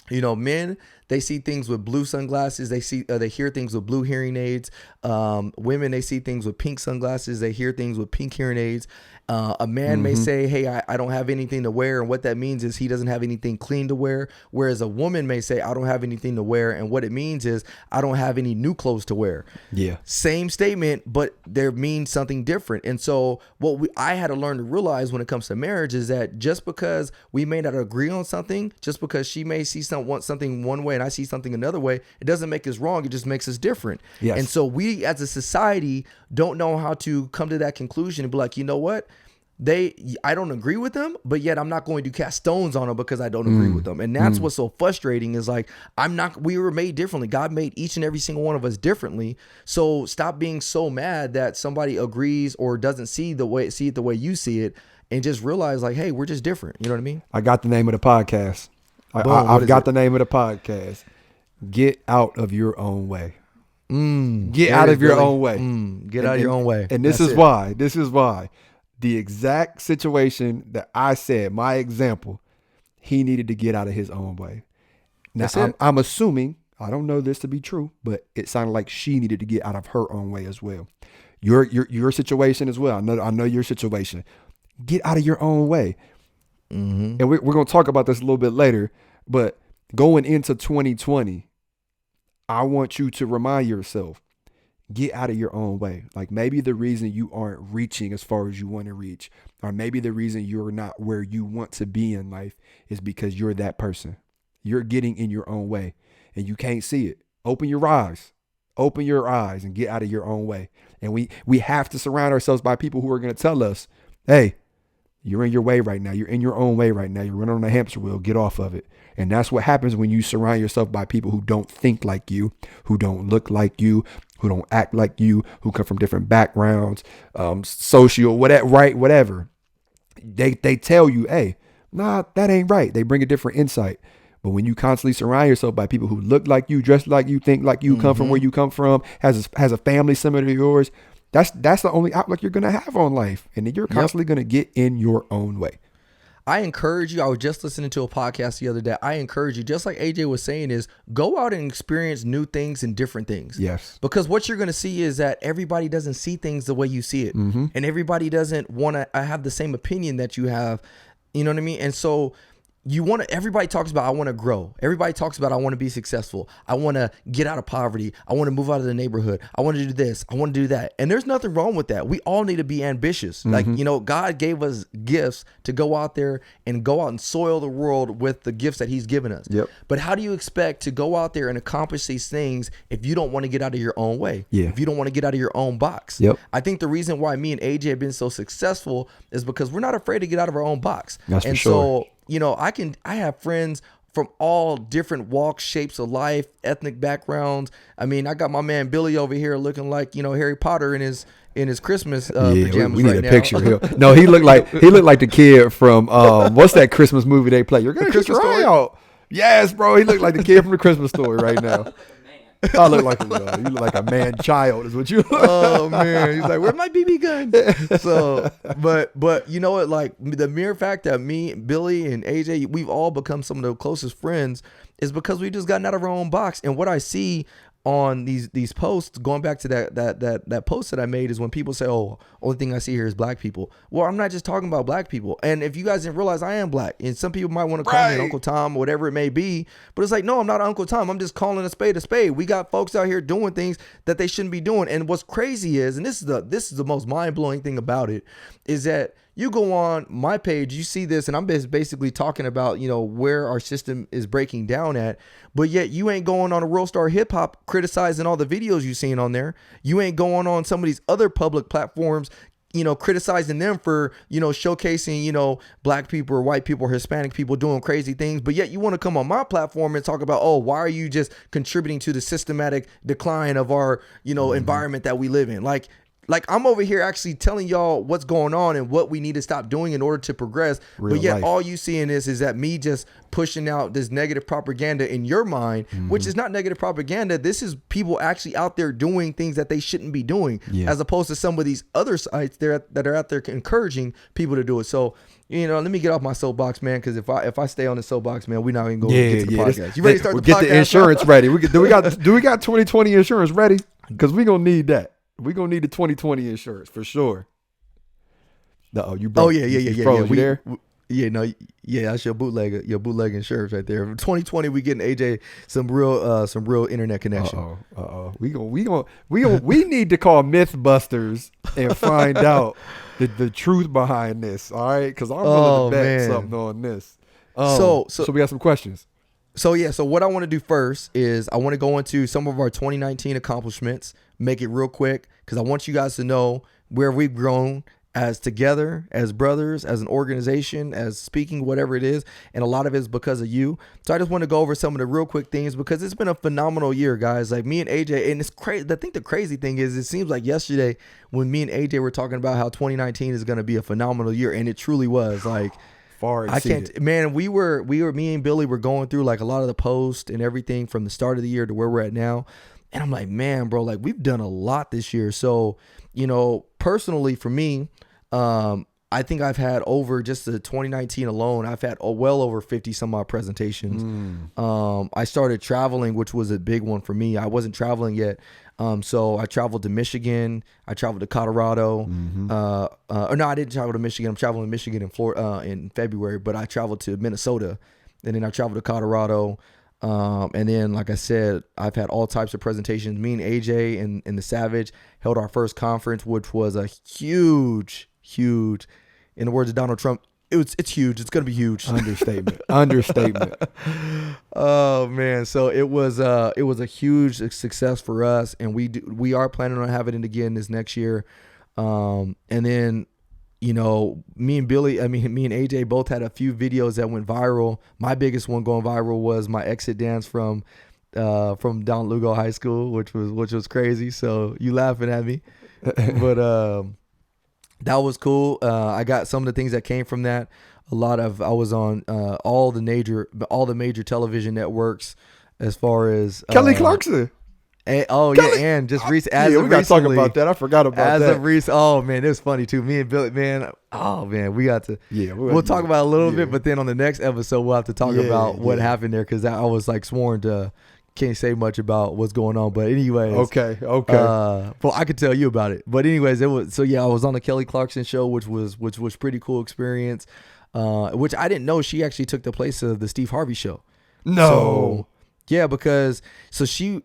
you know, men, they see things with blue sunglasses. They hear things with blue hearing aids. Women, they see things with pink sunglasses. They hear things with pink hearing aids. A man may say, hey, I don't have anything to wear. And what that means is he doesn't have anything clean to wear. Whereas a woman may say, I don't have anything to wear. And what it means is I don't have any new clothes to wear. Yeah. Same statement, but they mean something different. And so what I had to learn to realize when it comes to marriage is that just because we may not agree on something, just because she may see something one way and I see something another way, it doesn't make us wrong. It just makes us different. Yes. And so we as a society don't know how to come to that conclusion and be like, you know what? I don't agree with them, but yet I'm not going to cast stones on them because I don't agree with them. And that's what's so frustrating is like, we were made differently. God made each and every single one of us differently. So stop being so mad that somebody agrees or doesn't see it the way you see it, and just realize like, hey, we're just different. You know what I mean? I got the name of the podcast. I've got the name of the podcast. Get out of your own way. Get out of your own way. Get out of your own way. And this is why. The exact situation that I said, my example, he needed to get out of his own way. Now, I'm assuming, I don't know this to be true, but it sounded like she needed to get out of her own way as well. Your situation as well. I know your situation. Get out of your own way. And we're going to talk about this a little bit later, but going into 2020, I want you to remind yourself, get out of your own way. Like maybe the reason you aren't reaching as far as you want to reach, or maybe the reason you're not where you want to be in life is because you're that person. You're getting in your own way and you can't see it. Open your eyes and get out of your own way. And we have to surround ourselves by people who are going to tell us, hey, you're in your way right now. You're in your own way right now. You're running on the hamster wheel. Get off of it. And that's what happens when you surround yourself by people who don't think like you, who don't look like you, who don't act like you, who come from different backgrounds, social, whatever. They tell you, hey, nah, that ain't right. They bring a different insight. But when you constantly surround yourself by people who look like you, dress like you, think like you, come from where you come from, has a family similar to yours, that's the only outlook you're going to have on life. And then you're constantly going to get in your own way. I encourage you. I was just listening to a podcast the other day. I encourage you, just like AJ was saying, is go out and experience new things and different things. Yes. Because what you're going to see is that everybody doesn't see things the way you see it. And everybody doesn't want to have the same opinion that you have. You know what I mean? And so everybody talks about, I want to grow. Everybody talks about, I want to be successful. I want to get out of poverty. I want to move out of the neighborhood. I want to do this. I want to do that. And there's nothing wrong with that. We all need to be ambitious. Like, God gave us gifts to go out there and soil the world with the gifts that he's given us. Yep. But how do you expect to go out there and accomplish these things if you don't want to get out of your own way? Yeah. If you don't want to get out of your own box? Yep. I think the reason why me and AJ have been so successful is because we're not afraid to get out of our own box. That's for sure. So, I have friends from all different walks, shapes of life, ethnic backgrounds. I mean, I got my man Billy over here looking like, Harry Potter in his Christmas pajamas. We need a picture here. No, he looked like the kid from what's that Christmas movie they play? You're gonna get your eye out. Yes, bro. He looked like the kid from the Christmas Story right now. I look like you look like a man child is what you look. Oh man, he's like, where's my BB gun? So, but you know what? Like the mere fact that me, Billy, and AJ, we've all become some of the closest friends is because we just gotten out of our own box. And what I see on these posts, going back to that post that I made, is when people say, oh, only thing I see here is black people. Well, I'm not just talking about black people. And if you guys didn't realize, I am black, and some people might want to call me Uncle Tom or whatever it may be, but it's like, no, I'm not Uncle Tom. I'm just calling a spade a spade. We got folks out here doing things that they shouldn't be doing. And what's crazy is, and this is the most mind-blowing thing about it, is that you go on my page, you see this, and I'm basically talking about, where our system is breaking down at, but yet you ain't going on a World Star Hip Hop criticizing all the videos you've seen on there. You ain't going on some of these other public platforms, criticizing them for, showcasing, black people or white people or Hispanic people doing crazy things. But yet you want to come on my platform and talk about, oh, why are you just contributing to the systematic decline of our, environment that we live in? Like, Like, I'm over here actually telling y'all what's going on and what we need to stop doing in order to progress. But yet all you seeing is that me just pushing out this negative propaganda in your mind, which is not negative propaganda. This is people actually out there doing things that they shouldn't be doing, as opposed to some of these other sites that are out there encouraging people to do it. So, let me get off my soapbox, man, because if I stay on the soapbox, man, we're not even going to get to the podcast. You ready to start the podcast? Get the insurance ready. Do we got 2020 insurance ready? Because we're going to need that. We're going to need the 2020 insurance for sure. You broke. Yeah. You there? That's your bootleg insurance right there. 2020, we getting AJ some real internet connection. We need to call Mythbusters and find out the truth behind this. All right, because I'm willing to bet something on this. So we got some questions. So what I want to do first is I want to go into some of our 2019 accomplishments, make it real quick, because I want you guys to know where we've grown as together, as brothers, as an organization, as speaking, whatever it is. And a lot of it is because of you. So I just want to go over some of the real quick things because it's been a phenomenal year, guys. Like me and AJ, and it's crazy. I think the crazy thing is it seems like yesterday when me and AJ were talking about how 2019 is going to be a phenomenal year, and it truly was. Like, far exceeded. I can't, man. Me and Billy were going through like a lot of the posts and everything from the start of the year to where we're at now, and I'm like, man, bro, like we've done a lot this year. So, personally for me, I think I've had over just the 2019 alone, I've had well over 50 some odd presentations. I started traveling, which was a big one for me. I wasn't traveling yet. So I traveled to Michigan. I traveled to Colorado. No, I didn't travel to Michigan. I'm traveling to Michigan in Florida in February, but I traveled to Minnesota, and then I traveled to Colorado. And then, like I said, I've had all types of presentations. Me and AJ and the Savage held our first conference, which was a huge, in the words of Donald Trump, it's huge. It's going to be huge. Understatement. Oh man. So it was a huge success for us. And we are planning on having it again this next year. And then, me and AJ both had a few videos that went viral. My biggest one going viral was my exit dance from Don Lugo High School, which was crazy. So you laughing at me, but, that was cool. I got some of the things that came from that. I was on all the major television networks as far as Kelly Clarkson. And just recently. We got to talk about that. I forgot about that. Oh man, it was funny too. Me and Billy, man. Oh man, we got to. Yeah, we'll talk about it a little bit, but then on the next episode we'll have to talk about what happened there because I was like sworn to. Can't say much about what's going on, but anyways. Okay. Well, I could tell you about it, but anyways, I was on the Kelly Clarkson show, which was pretty cool experience. Which I didn't know she actually took the place of the Steve Harvey show. No. So, yeah, because Steve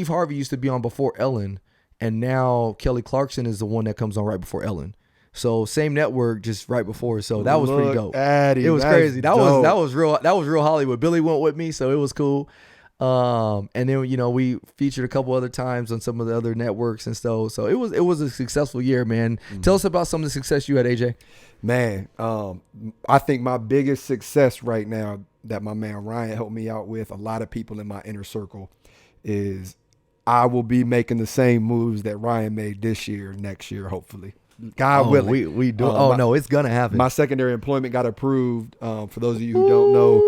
Harvey used to be on before Ellen, and now Kelly Clarkson is the one that comes on right before Ellen. So same network, just right before. So that was pretty dope. It was crazy. That was real Hollywood. Billy went with me, so it was cool. And then we featured a couple other times on some of the other networks and stuff. So it was a successful year, man. Tell us about some of the success you had, AJ. Man, I think my biggest success right now that my man Ryan helped me out with, a lot of people in my inner circle, is I will be making the same moves that Ryan made this year, next year, hopefully. God willing. We do. No, it's gonna happen. My secondary employment got approved. For those of you who don't know,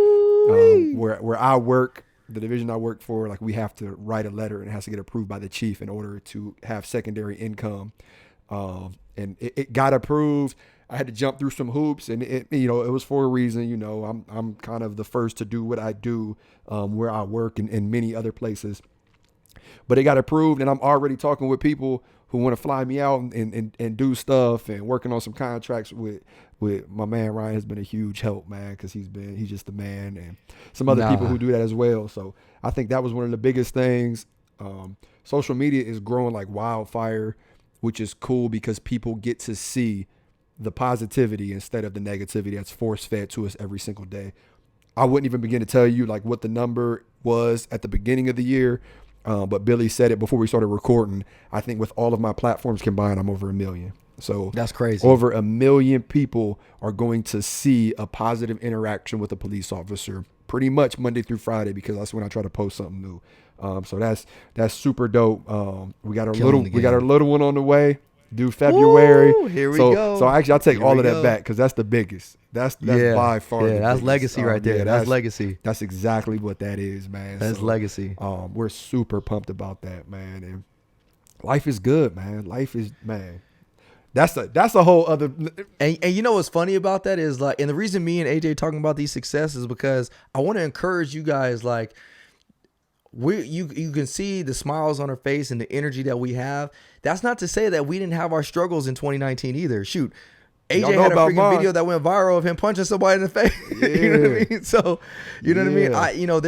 where I work, the division I work for, like we have to write a letter and it has to get approved by the chief in order to have secondary income. And it got approved. I had to jump through some hoops, and it was for a reason. I'm kind of the first to do what I do where I work and in many other places. But it got approved, and I'm already talking with people who want to fly me out and do stuff and working on some contracts with my man Ryan has been a huge help, man, because he's just the man, and some other people who do that as well. So I think that was one of the biggest things. Social media is growing like wildfire, which is cool because people get to see the positivity instead of the negativity that's force fed to us every single day. I wouldn't even begin to tell you like what the number was at the beginning of the year. But Billy said it before we started recording. I think with all of my platforms combined, I'm over 1 million. So that's crazy. Over 1 million people are going to see a positive interaction with a police officer pretty much Monday through Friday, because that's when I try to post something new. So that's super dope. We got our Killing little one on the way. Due February. Woo, here we so, go. So actually, I'll take Here all we of that go. back because that's the biggest. That's by far. Yeah, the that's biggest. legacy right there. That's legacy. That's exactly what that is, man. That's legacy. We're super pumped about that, man. And life is good, man. Life is, man. That's a whole other. And you know what's funny about that is like, and the reason me and AJ talking about these successes is because I want to encourage you guys. Like, you can see the smiles on our face and the energy that we have. That's not to say that we didn't have our struggles in 2019 either. Shoot, AJ had a freaking video that went viral of him punching somebody in the face. Yeah. You know what I mean? So, you know what I mean?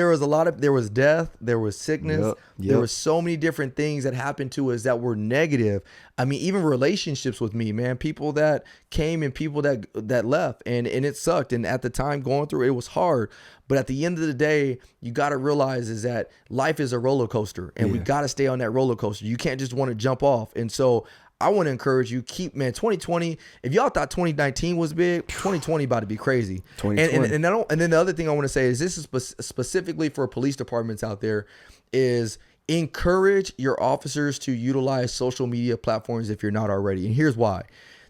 There was death, there was sickness, there was so many different things that happened to us that were negative. I mean, even relationships with me, man, people that came and people that left, and it sucked. And at the time going through it was hard. But at the end of the day, you got to realize is that life is a roller coaster, and we got to stay on that roller coaster. You can't just want to jump off. And so I want to encourage you, 2020, if y'all thought 2019 was big, 2020 about to be crazy. And then the other thing I want to say is this is specifically for police departments out there is encourage your officers to utilize social media platforms if you're not already. And here's why.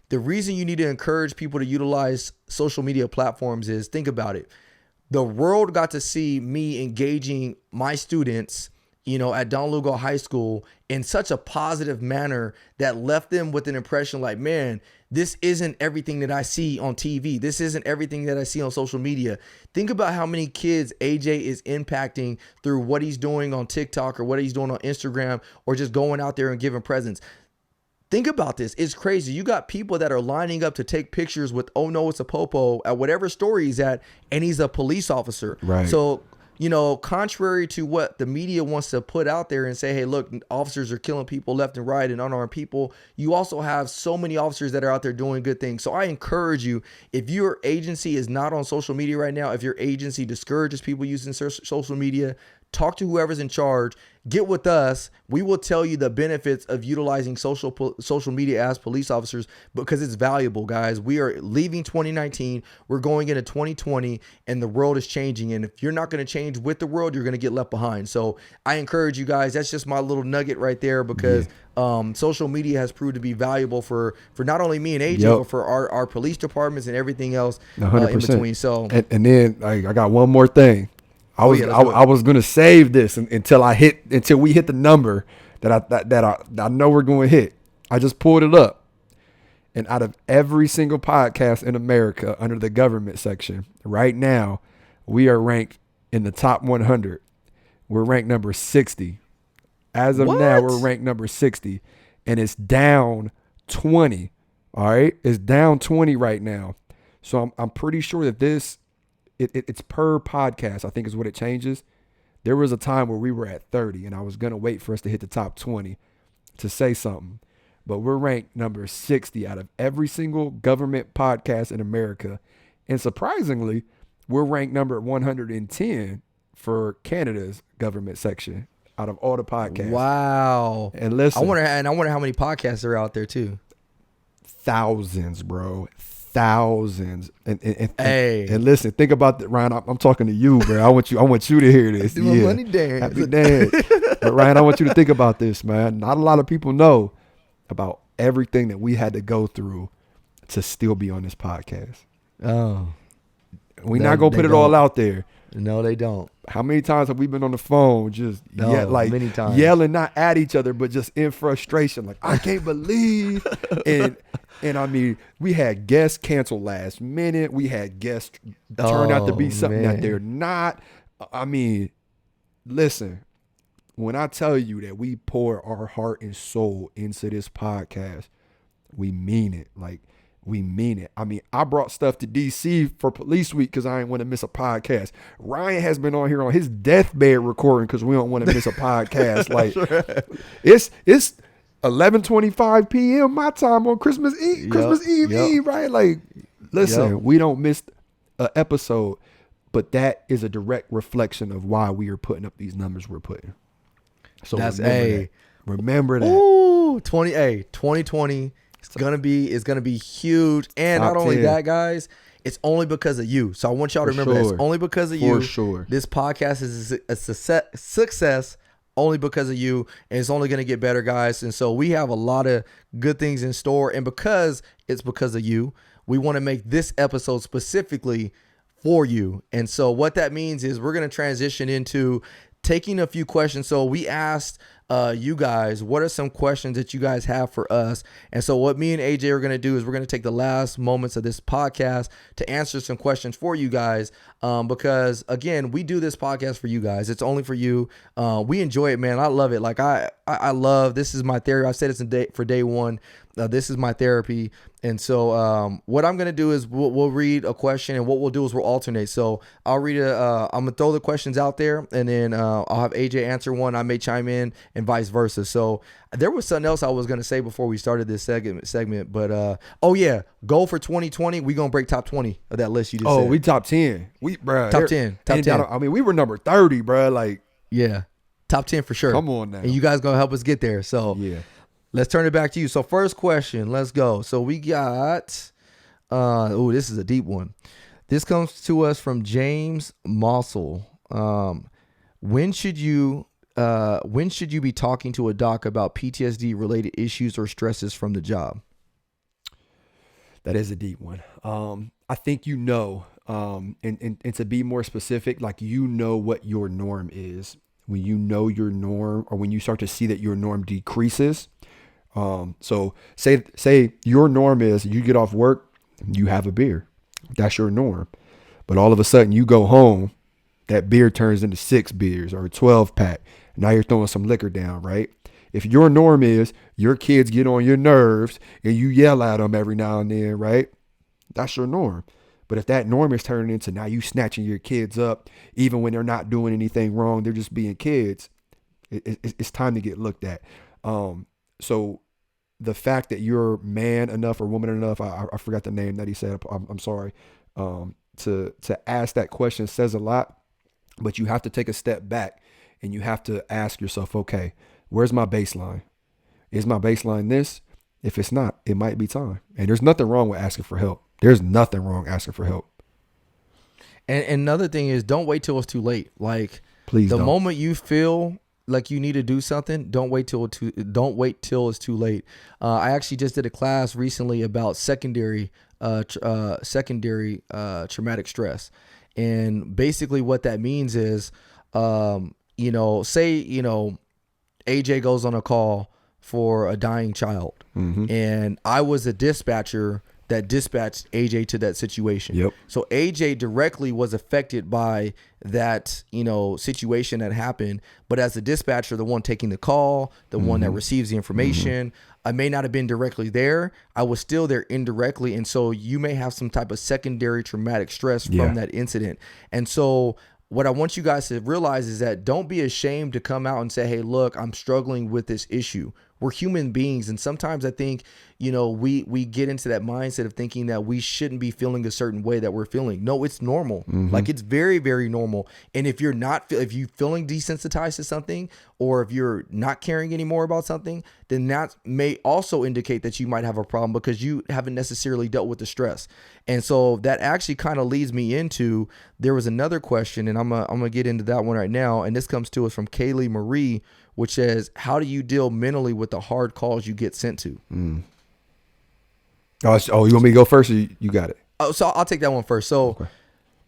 The reason you need to encourage people to utilize social media platforms is, think about it. The world got to see me engaging my students, at Don Lugo High School in such a positive manner that left them with an impression like, man, this isn't everything that I see on TV. This isn't everything that I see on social media. Think about how many kids AJ is impacting through what he's doing on TikTok or what he's doing on Instagram or just going out there and giving presents. Think about this. It's crazy. You got people that are lining up to take pictures with, oh no, it's a popo at whatever store he's at, and he's a police officer. Right. So, contrary to what the media wants to put out there and say, hey, look, officers are killing people left and right and unarmed people, you also have so many officers that are out there doing good things. So I encourage you, if your agency is not on social media right now, if your agency discourages people using social media, talk to whoever's in charge. Get with us. We will tell you the benefits of utilizing social media as police officers because it's valuable, guys. We are leaving 2019. We're going into 2020 and the world is changing. And if you're not going to change with the world, you're going to get left behind. So I encourage you guys. That's just my little nugget right there because social media has proved to be valuable for not only me and AJ, but for our police departments and everything else 100%. In between. So and then I got one more thing. I was gonna save this until we hit the number that I know we're going to hit. I just pulled it up, and out of every single podcast in America under the government section, right now, we are ranked in the top 100. We're ranked number 60. As of now, we're ranked number 60, and it's down 20. All right, it's down 20 right now. So I'm pretty sure that this. It's per podcast, I think is what it changes. There was a time where we were at 30 and I was going to wait for us to hit the top 20 to say something. But we're ranked number 60 out of every single government podcast in America. And surprisingly, we're ranked number 110 for Canada's government section out of all the podcasts. Wow. And listen. I wonder how many podcasts are out there too. Thousands, bro. Thousands. And listen, think about that, Ryan. I'm talking to you, bro. I want you to hear this. Do my money dance. Happy dance. But Ryan, I want you to think about this, man. Not a lot of people know about everything that we had to go through to still be on this podcast. Oh. We're not gonna put it all out there. No, they don't. How many times have we been on the phone many times. Yelling not at each other, but just in frustration, like, I can't believe. And I mean, we had guests cancel last minute. We had guests turn out to be something that they're not. I mean, listen, when I tell you that we pour our heart and soul into this podcast, we mean it. Like, we mean it. I mean, I brought stuff to DC for Police Week because I didn't want to miss a podcast. Ryan has been on here on his deathbed recording because we don't want to miss a podcast. Like, it's 11:25 p.m. my time on Christmas Eve, right? Like, listen, we don't miss an episode, but that is a direct reflection of why we are putting up these numbers we're putting. So remember that. Ooh, 2020 it's gonna be huge. And Top not only 10. that, guys, it's only because of you. So I want y'all to remember that it's only because of you. For sure. This podcast is a success only because of you, and it's only going to get better, guys. And so we have a lot of good things in store, and because it's because of you, we want to make this episode specifically for you. And so what that means is we're going to transition into taking a few questions. So we asked you guys, what are some questions that you guys have for us? And so what me and AJ are going to do is we're going to take the last moments of this podcast to answer some questions for you guys. Because again, we do this podcast for you guys. It's only for you. We enjoy it, man. I love it. Like I love, this is my therapy. I've said it for day one. This is my therapy. And so what I'm going to do is we'll read a question, and what we'll do is we'll alternate. So I'll read I'm going to throw the questions out there, and then I'll have AJ answer one. I may chime in and vice versa. So there was something else I was going to say before we started this segment. But oh yeah, goal for 2020. We going to break top 20 of that list you just said. Oh, we top 10. Top 10. Top 10. I mean, we were number 30, bro. Like, yeah, top 10 for sure. Come on now. And you guys going to help us get there. So yeah. Let's turn it back to you. So first question, let's go. So we got, this is a deep one. This comes to us from James Mossel. When should you be talking to a doc about PTSD related issues or stresses from the job? That is a deep one. I think and to be more specific, like what your norm is. When you know your norm, or when you start to see that your norm decreases. So say your norm is you get off work, you have a beer. That's your norm. But all of a sudden you go home, that beer turns into 6 beers or a 12 pack. Now you're throwing some liquor down, right? If your norm is your kids get on your nerves and you yell at them every now and then, right? That's your norm. But if that norm is turning into now you snatching your kids up, even when they're not doing anything wrong, they're just being kids, it's time to get looked at. So the fact that you're man enough or woman enough, I forgot the name that he said, I'm sorry, to ask that question says a lot, but you have to take a step back and you have to ask yourself, okay, where's my baseline? Is my baseline this? If it's not, it might be time. And there's nothing wrong with asking for help. There's nothing wrong asking for help. And another thing is, don't wait till it's too late. Like, please, the moment you feel like you need to do something, don't wait till it's too late. I actually just did a class recently about secondary traumatic stress, and basically what that means is, say AJ goes on a call for a dying child, and I was a dispatcher that dispatched AJ to that situation. Yep. So AJ directly was affected by that, situation that happened. But as the dispatcher, the one taking the call, the one that receives the information, I may not have been directly there. I was still there indirectly. And so you may have some type of secondary traumatic stress from that incident. And so what I want you guys to realize is that don't be ashamed to come out and say, hey, look, I'm struggling with this issue. We're human beings. And sometimes I think, we get into that mindset of thinking that we shouldn't be feeling a certain way that we're feeling. No, it's normal. Like, it's very, very normal. And if you're feeling desensitized to something, or if you're not caring anymore about something, then that may also indicate that you might have a problem because you haven't necessarily dealt with the stress. And so that actually kind of leads me into, there was another question, and I'm gonna get into that one right now. And this comes to us from Kaylee Marie, which says, how do you deal mentally with the hard calls you get sent to? Oh, you want me to go first, or you got it? Oh, so I'll take that one first. So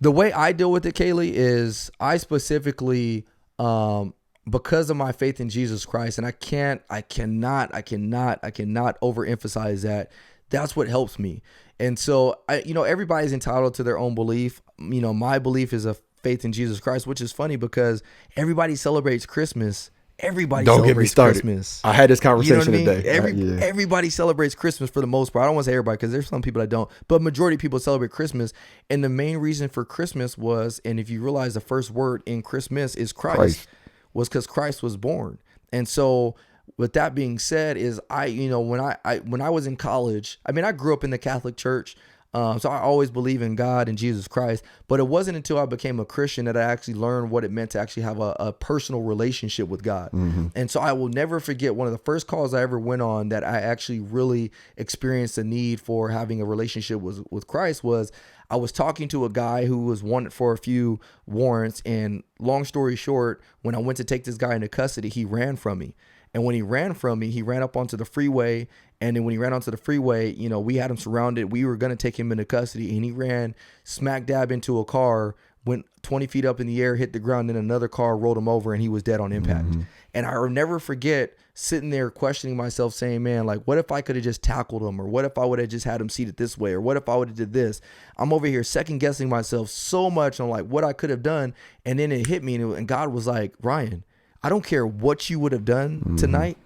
The way I deal with it, Kaylee, is I specifically, because of my faith in Jesus Christ, and I cannot overemphasize that. That's what helps me. And so, everybody's entitled to their own belief. My belief is a faith in Jesus Christ, which is funny because everybody celebrates Christmas. Everybody Don't celebrates get me started. Christmas. I had this conversation today. Everybody celebrates Christmas for the most part. I don't want to say everybody because there's some people that don't, but majority of people celebrate Christmas. And the main reason for Christmas was, and if you realize the first word in Christmas is Christ. Was because Christ was born. And so with that being said, is when I was in college, I grew up in the Catholic Church. So I always believe in God and Jesus Christ. But it wasn't until I became a Christian that I actually learned what it meant to actually have a personal relationship with God. And so I will never forget one of the first calls I ever went on that I actually really experienced the need for having a relationship with Christ was I was talking to a guy who was wanted for a few warrants. And long story short, when I went to take this guy into custody, he ran from me. And when he ran from me, he ran up onto the freeway. And then when he ran onto the freeway, you know, we had him surrounded. We were going to take him into custody. And he ran smack dab into a car, went 20 feet up in the air, hit the ground. Then another car rolled him over and he was dead on impact. And I'll never forget sitting there questioning myself saying, man, like, what if I could have just tackled him? Or what if I would have just had him seated this way? Or what if I would have did this? I'm over here second guessing myself so much on like what I could have done. And then it hit me and God was like, Ryan, I don't care what you would have done tonight.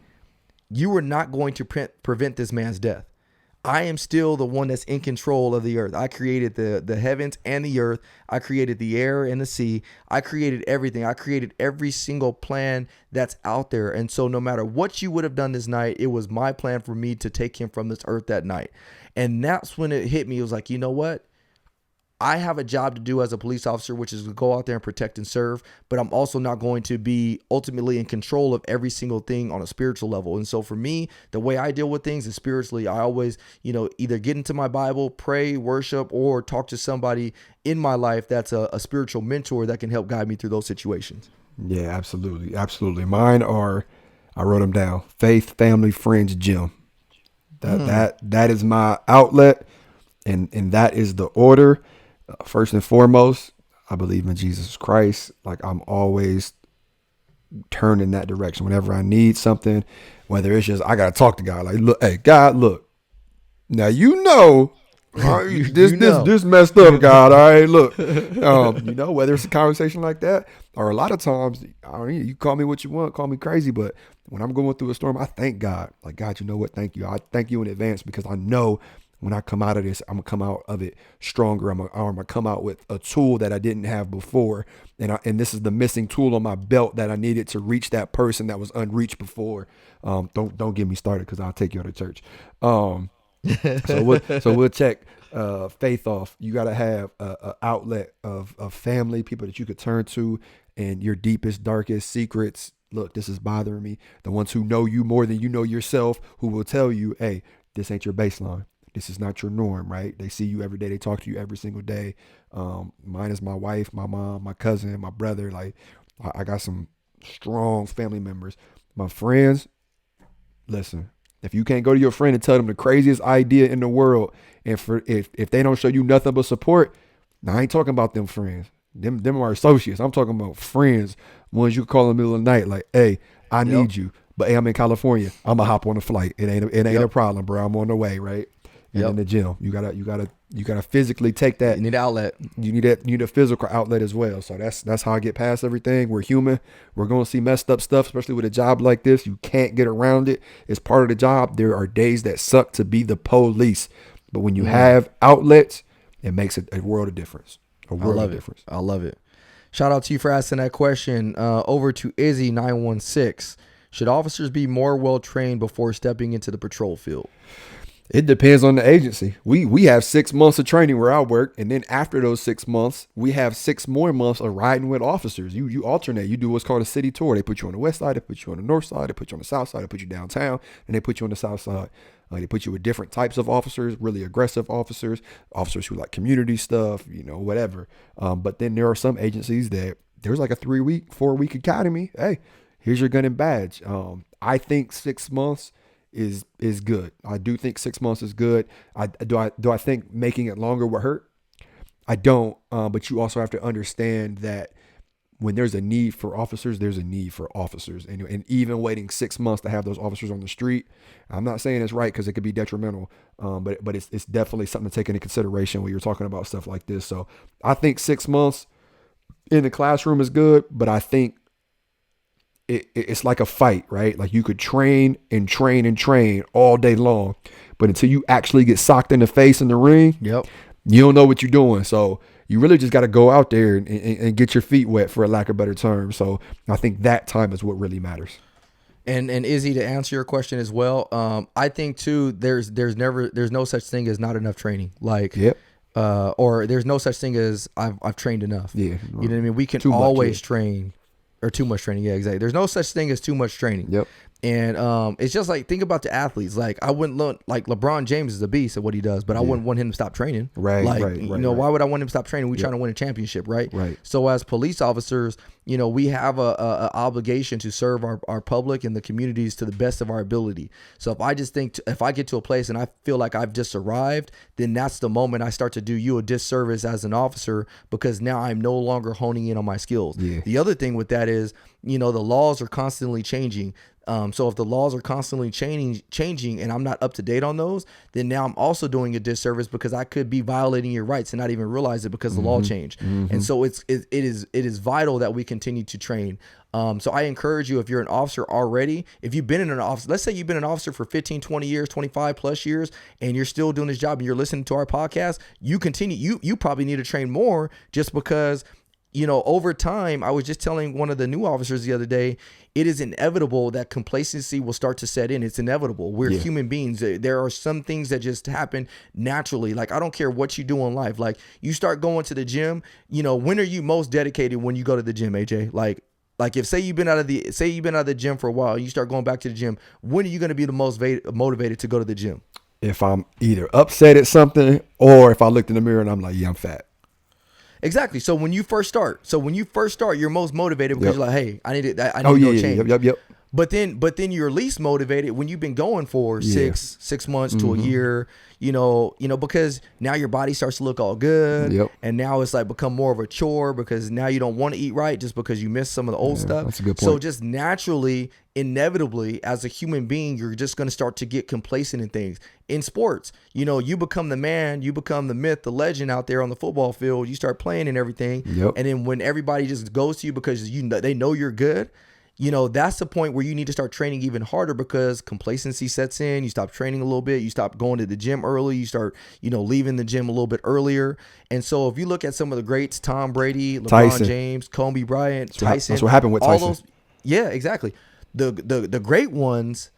You were not going to prevent this man's death. I am still the one that's in control of the earth. I created the heavens and the earth. I created the air and the sea. I created everything. I created every single plan that's out there. And so no matter what you would have done this night, it was my plan for me to take him from this earth that night. And that's when it hit me. It was like, you know what? I have a job to do as a police officer, which is to go out there and protect and serve, but I'm also not going to be ultimately in control of every single thing on a spiritual level. And so for me, the way I deal with things is spiritually. I always, you know, either get into my Bible, pray, worship, or talk to somebody in my life that's a spiritual mentor that can help guide me through those situations. Yeah, absolutely. Absolutely. Mine are, I wrote them down: faith, family, friends, gym. That is my outlet. And that is the order. First and foremost, I believe in Jesus Christ. Like, I'm always turned in that direction whenever I need something, whether it's just, I got to talk to God. Like, look, hey, God, look, now, this messed up, God. All right, look, whether it's a conversation like that, or a lot of times, you call me what you want, call me crazy, but when I'm going through a storm, I thank God. Like, God, you know what? Thank you. I thank you in advance, because I know when I come out of this, I'm gonna come out of it stronger. I'm gonna come out with a tool that I didn't have before, and this is the missing tool on my belt that I needed to reach that person that was unreached before. Don't get me started, because I'll take you to church. So we'll check faith off. You gotta have a outlet of family, people that you could turn to, and your deepest, darkest secrets. Look, this is bothering me. The ones who know you more than you know yourself, who will tell you, hey, this ain't your baseline. This is not your norm, right? They see you every day. They talk to you every single day. Mine is my wife, my mom, my cousin, my brother. Like, I got some strong family members. My friends, listen, if you can't go to your friend and tell them the craziest idea in the world, and if they don't show you nothing but support, now I ain't talking about them friends. Them are associates. I'm talking about friends, ones you call in the middle of the night, like, hey, I need you. But hey, I'm in California. I'm gonna hop on a flight. It ain't a problem, bro. I'm on the way, right? And in the gym, you gotta physically take that. You need an outlet. You need a physical outlet as well. So that's how I get past everything. We're human. We're gonna see messed up stuff, especially with a job like this. You can't get around it. It's part of the job. There are days that suck to be the police, but when you have outlets, it makes a world of difference. A world of difference. I love it. Shout out to you for asking that question. Over to Izzy 916. Should officers be more well trained before stepping into the patrol field? It depends on the agency. We have 6 months of training where I work, and then after those 6 months, we have 6 more months of riding with officers. You alternate. You do what's called a city tour. They put you on the west side, they put you on the north side, they put you on the south side, they put you downtown, and they put you on the south side. They put you with different types of officers, really aggressive officers who like community stuff, whatever. But then there are some agencies that there's like a 3-week, 4-week academy. Hey, here's your gun and badge. I think 6 months is good. I do think 6 months is good. Do I think making it longer would hurt? I don't. But you also have to understand that when there's a need for officers, there's a need for officers. And even waiting 6 months to have those officers on the street, I'm not saying it's right, because it could be detrimental. But it's definitely something to take into consideration when you're talking about stuff like this. So I think 6 months in the classroom is good, but I think it's like a fight, right? Like, you could train and train and train all day long, but until you actually get socked in the face in the ring, you don't know what you're doing. So you really just got to go out there and get your feet wet, for a lack of better term. So I think that time is what really matters. And Izzy, to answer your question as well, I think too, there's no such thing as not enough training. Like, Yep. Or there's no such thing as I've trained enough. Yeah. You know what I mean? We can Too much, always yeah. train, or too much training. Yeah, exactly. There's no such thing as too much training. Yep. And it's just like, think about the athletes. Like, I wouldn't look like LeBron James is a beast at what he does, but I wouldn't want him to stop training. Right, Like, right, you right, know, right. why would I want him to stop training? We're trying to win a championship, right? Right. So as police officers, you know, we have a obligation to serve our public and the communities to the best of our ability. So if I just think, if I get to a place and I feel like I've just arrived, then that's the moment I start to do you a disservice as an officer, because now I'm no longer honing in on my skills. Yeah. The other thing with that is, you know, the laws are constantly changing. So if the laws are constantly changing and I'm not up to date on those, then now I'm also doing a disservice, because I could be violating your rights and not even realize it because the law changed. And so it is vital that we continue to train. So I encourage you, if you're an officer already, if you've been in an officer, let's say you've been an officer for 15, 20 years, 25 plus years, and you're still doing this job and you're listening to our podcast, you probably need to train more, just because, you know, over time, I was just telling one of the new officers the other day, it is inevitable that complacency will start to set in. It's inevitable. We're human beings. There are some things that just happen naturally. Like, I don't care what you do in life. Like, you start going to the gym, you know, when are you most dedicated when you go to the gym, AJ? Like if say you've been out of the gym for a while, you start going back to the gym, when are you going to be the most motivated to go to the gym? If I'm either upset at something, or if I looked in the mirror and I'm like, yeah, I'm fat. Exactly. So when you first start, you're most motivated because you're like, hey, I need to change. Yep. But then you're least motivated when you've been going for 6 months to a year, you know, because now your body starts to look all good. Yep. And now it's like become more of a chore, because now you don't want to eat right just because you missed some of the old stuff. That's a good point. So just naturally, inevitably, as a human being, you're just going to start to get complacent in things. In sports, you know, you become the man, you become the myth, the legend out there on the football field. You start playing and everything. Yep. And then when everybody just goes to you because they know you're good, you know, that's the point where you need to start training even harder, because complacency sets in. You stop training a little bit. You stop going to the gym early. You start, you know, leaving the gym a little bit earlier. And so if you look at some of the greats, Tom Brady, LeBron Tyson. James, Kobe Bryant, Tyson. That's what happened with Tyson. All those, yeah, exactly. The great ones,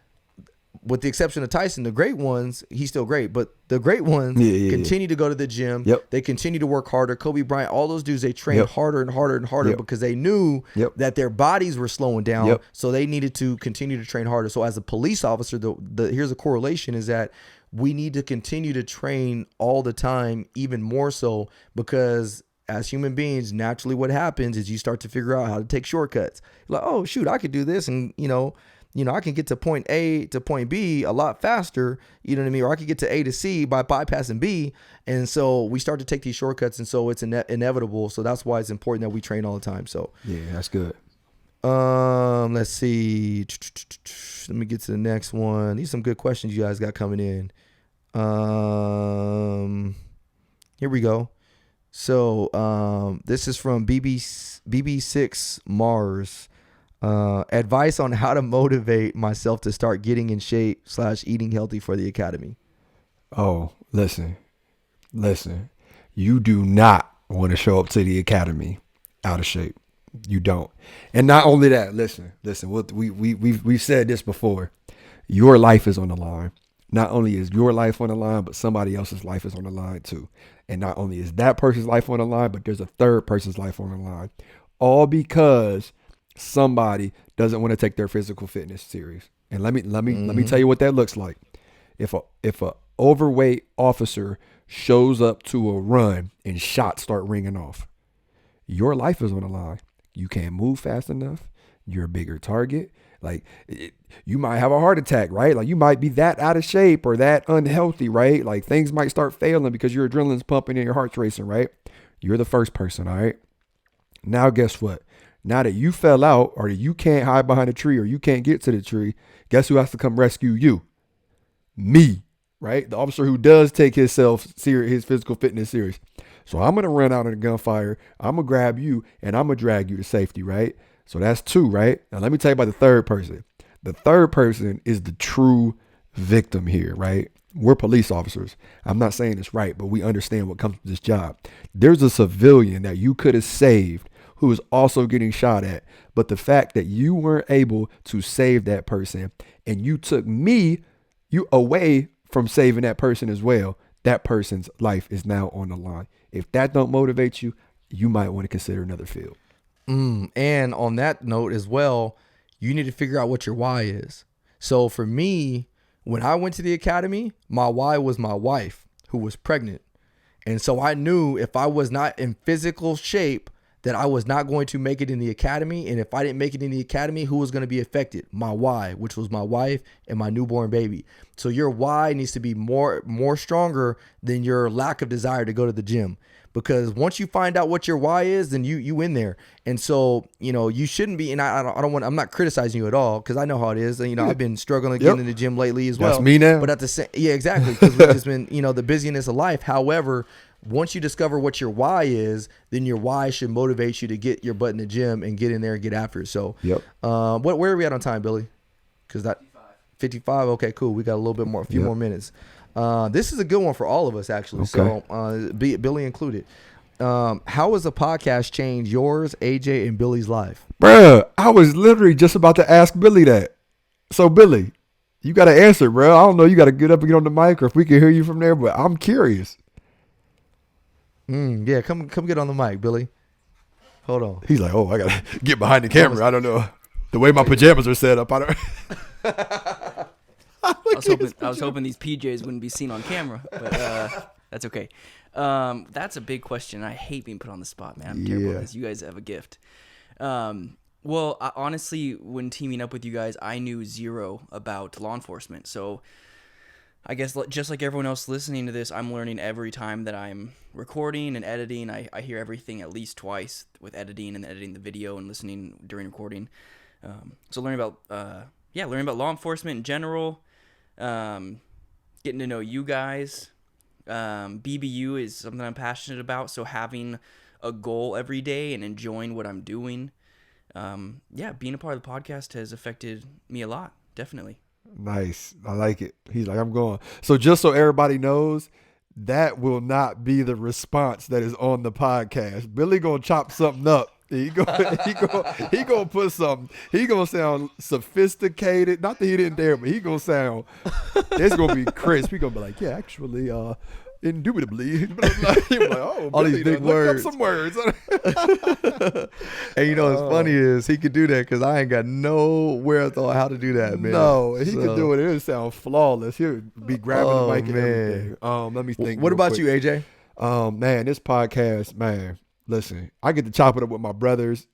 with the exception of Tyson, the great ones, he's still great, but the great ones continue to go to the gym. Yep. They continue to work harder. Kobe Bryant, all those dudes, they trained harder and harder and harder because they knew that their bodies were slowing down. So they needed to continue to train harder. So as a police officer, here's a correlation, is that we need to continue to train all the time, even more so, because as human beings, naturally what happens is you start to figure out how to take shortcuts. Like, oh, shoot, I could do this, and, you know, I can get to point A to point B a lot faster, you know what I mean? Or I could get to A to C by bypassing B. And so we start to take these shortcuts, and so it's inevitable. So that's why it's important that we train all the time. So yeah, that's good. Let's see. Let me get to the next one. These are some good questions you guys got coming in. Here we go. So this is from BB6 Mars. Advice on how to motivate myself to start getting in shape / eating healthy for the academy. Oh, listen. You do not want to show up to the academy out of shape. You don't. And not only that, listen. We've said this before. Your life is on the line. Not only is your life on the line, but somebody else's life is on the line too. And not only is that person's life on the line, but there's a third person's life on the line. All because somebody doesn't want to take their physical fitness serious. And let me tell you what that looks like. If a overweight officer shows up to a run and shots start ringing off, your life is on the line. You can't move fast enough. You're a bigger target. Like, you might have a heart attack, right? Like, you might be that out of shape or that unhealthy, right? Like, things might start failing because your adrenaline's pumping and your heart's racing, right? You're the first person, all right? Now, guess what? Now that you fell out, or that you can't hide behind a tree, or you can't get to the tree, guess who has to come rescue you? Me, right? The officer who does take his physical fitness serious. So I'm going to run out of the gunfire. I'm going to grab you, and I'm going to drag you to safety, right? So that's two, right? Now let me tell you about the third person. The third person is the true victim here, right? We're police officers. I'm not saying it's right, but we understand what comes with this job. There's a civilian that you could have saved who is also getting shot at. But the fact that you weren't able to save that person and you took you away from saving that person as well, that person's life is now on the line. If that don't motivate you, you might want to consider another field. And on that note as well, you need to figure out what your why is. So for me, when I went to the academy, my why was my wife who was pregnant. And so I knew if I was not in physical shape, that I was not going to make it in the academy. And if I didn't make it in the academy, who was going to be affected? My why, which was my wife and my newborn baby. So your why needs to be more stronger than your lack of desire to go to the gym. Because once you find out what your why is, then you in there. And so, you shouldn't be, and I'm not criticizing you at all, because I know how it is. And, I've been struggling getting in the gym lately as well. That's me now. But at the same, yeah, exactly. Because we've just been, the busyness of life. However, once you discover what your why is, then your why should motivate you to get your butt in the gym and get in there and get after it. So, where are we at on time, Billy? Because 55. Okay, cool. We got a little bit more, a few more minutes. This is a good one for all of us, actually. Okay. So, Billy included. How has the podcast changed yours, AJ, and Billy's life? Bruh, I was literally just about to ask Billy that. So, Billy, you got to answer, bro. I don't know. You got to get up and get on the mic, or if we can hear you from there, but I'm curious. Yeah, come get on the mic, Billy. Hold on. He's like, I got to get behind the camera. I don't know. The way my pajamas are set up, I don't... I was hoping these PJs wouldn't be seen on camera, but that's okay. That's a big question. I hate being put on the spot, man. I'm terrible at this. You guys have a gift. Well, honestly, when teaming up with you guys, I knew zero about law enforcement. So I guess just like everyone else listening to this, I'm learning every time that I'm recording and editing. I hear everything at least twice with editing and editing the video and listening during recording. So learning about law enforcement in general, getting to know you guys. BBU is something I'm passionate about. So having a goal every day and enjoying what I'm doing. Being a part of the podcast has affected me a lot. Definitely. Nice. I like it. He's like, I'm going. So just so everybody knows, that will not be the response that is on the podcast. Billy gonna chop something up. He gonna put something. He gonna sound sophisticated. Not that he didn't dare, but he gonna sound. It's gonna be crisp. He gonna be like, yeah, actually, indubitably. Like, all these big words. Some words. And what's funny is he could do that because I ain't got no wherewithal how to do that, man. No, he could do it. It would sound flawless. He would be grabbing the mic and everything. Let me think. What about you, AJ? Man, this podcast, man. Listen, I get to chop it up with my brothers,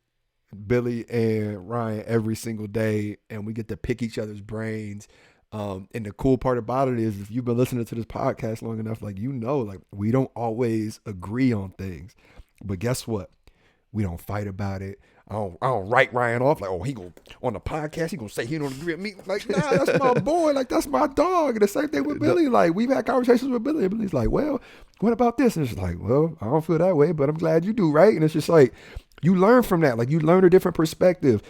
Billy and Ryan, every single day, and we get to pick each other's brains. And the cool part about it is, if you've been listening to this podcast long enough, like, we don't always agree on things, but guess what? We don't fight about it. I don't write Ryan off like, he gonna on the podcast, he gonna say he don't agree with me. Like, nah, that's my boy. Like, that's my dog. And the same thing with Billy. Like, we've had conversations with Billy, and Billy's like, well, what about this? And it's like, well, I don't feel that way, but I'm glad you do, right? And it's just like, you learn from that. Like, you learn a different perspective.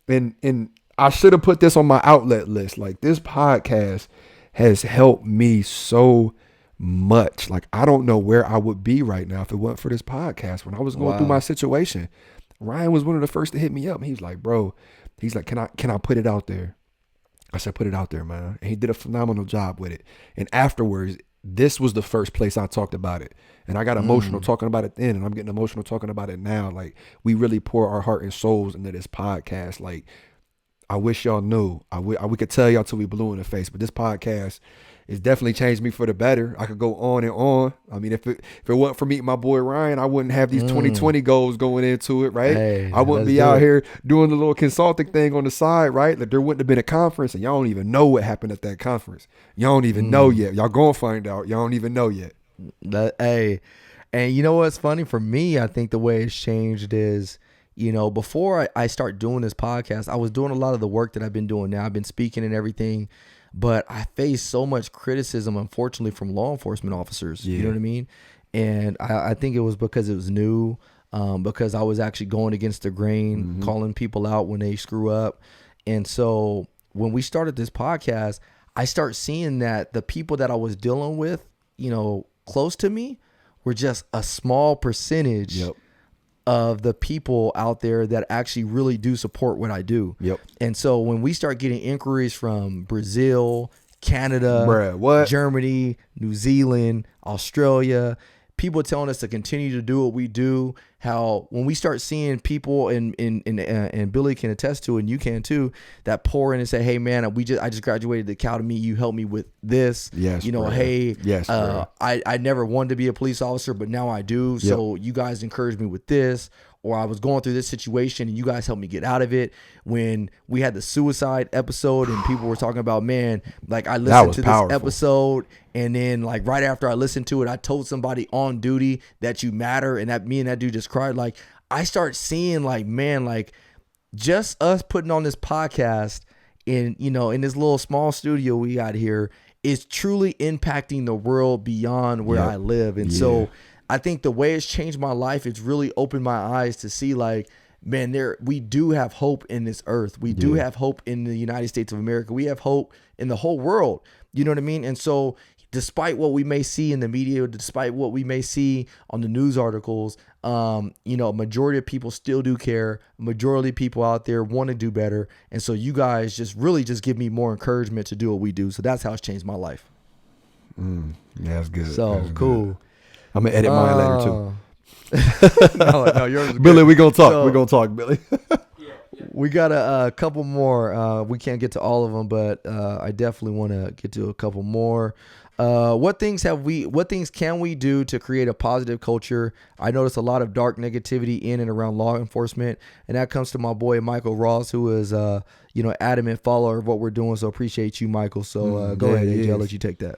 And I should have put this on my outlet list. Like, this podcast has helped me so much. Like, I don't know where I would be right now if it wasn't for this podcast. When I was going through my situation, Ryan was one of the first to hit me up. And he's like, bro, can I put it out there? I said, put it out there, man. And he did a phenomenal job with it. And afterwards, this was the first place I talked about it. And I got emotional talking about it then, and I'm getting emotional talking about it now. Like, we really pour our heart and souls into this podcast. Like, I wish y'all knew. We could tell y'all till we blew in the face, but this podcast has definitely changed me for the better. I could go on and on. I mean, if it wasn't for meeting my boy Ryan, I wouldn't have these 2020 goals going into it, right? Hey, I wouldn't be out here doing the little consulting thing on the side, right? Like, there wouldn't have been a conference, and y'all don't even know what happened at that conference. Y'all don't even know yet. Y'all gonna find out. Y'all don't even know yet. And you know what's funny for me? I think the way it's changed is, before I start doing this podcast, I was doing a lot of the work that I've been doing now. I've been speaking and everything, but I faced so much criticism, unfortunately, from law enforcement officers. Yeah. You know what I mean? And I think it was because it was new, because I was actually going against the grain, calling people out when they screw up. And so when we started this podcast, I start seeing that the people that I was dealing with, close to me, were just a small percentage of the people out there that actually really do support what I do. Yep. And so when we start getting inquiries from Brazil, Canada, Bruh, what? Germany, New Zealand, Australia, people telling us to continue to do what we do. How when we start seeing people and Billy can attest to it, and you can too, that pour in and say, "Hey man, I just graduated the academy. You helped me with this. Yes, you know, bro. hey, Yes, bro. I never wanted to be a police officer, but now I do. So you guys encouraged me with this." Or I was going through this situation and you guys helped me get out of it. When we had the suicide episode and people were talking about, man, like I listened to this episode and then like right after I listened to it, I told somebody on duty that you matter, and that me and that dude just cried. Like I start seeing like, man, like just us putting on this podcast in this little small studio we got here is truly impacting the world beyond where I live. And so I think the way it's changed my life, it's really opened my eyes to see like, man, we do have hope in this earth. We do have hope in the United States of America. We have hope in the whole world. You know what I mean? And so despite what we may see in the media, despite what we may see on the news articles, majority of people still do care. Majority of people out there want to do better. And so you guys just really just give me more encouragement to do what we do. So that's how it's changed my life. Yeah, that's good. So that's cool. Good. I'm gonna edit mine later too. no, yours is good. Billy, we gonna talk. We're gonna talk, Billy. We got a couple more. We can't get to all of them, but I definitely want to get to a couple more. What things can we do to create a positive culture? I notice a lot of dark negativity in and around law enforcement, and that comes to my boy Michael Ross, who is adamant follower of what we're doing. So appreciate you, Michael. So go ahead, AJ. I'll let you take that.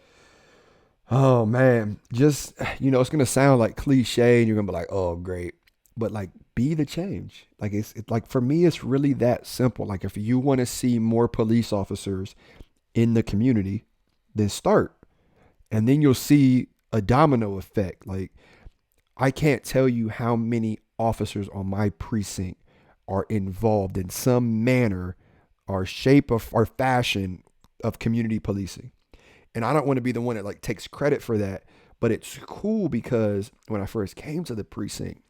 Oh man, just it's gonna sound like cliche, and you're gonna be like, "Oh, great," but like, be the change. Like it's like for me, it's really that simple. Like if you want to see more police officers in the community, then start, and then you'll see a domino effect. Like I can't tell you how many officers on my precinct are involved in some manner, or shape or fashion of community policing. And I don't want to be the one that like takes credit for that, but it's cool because when I first came to the precinct,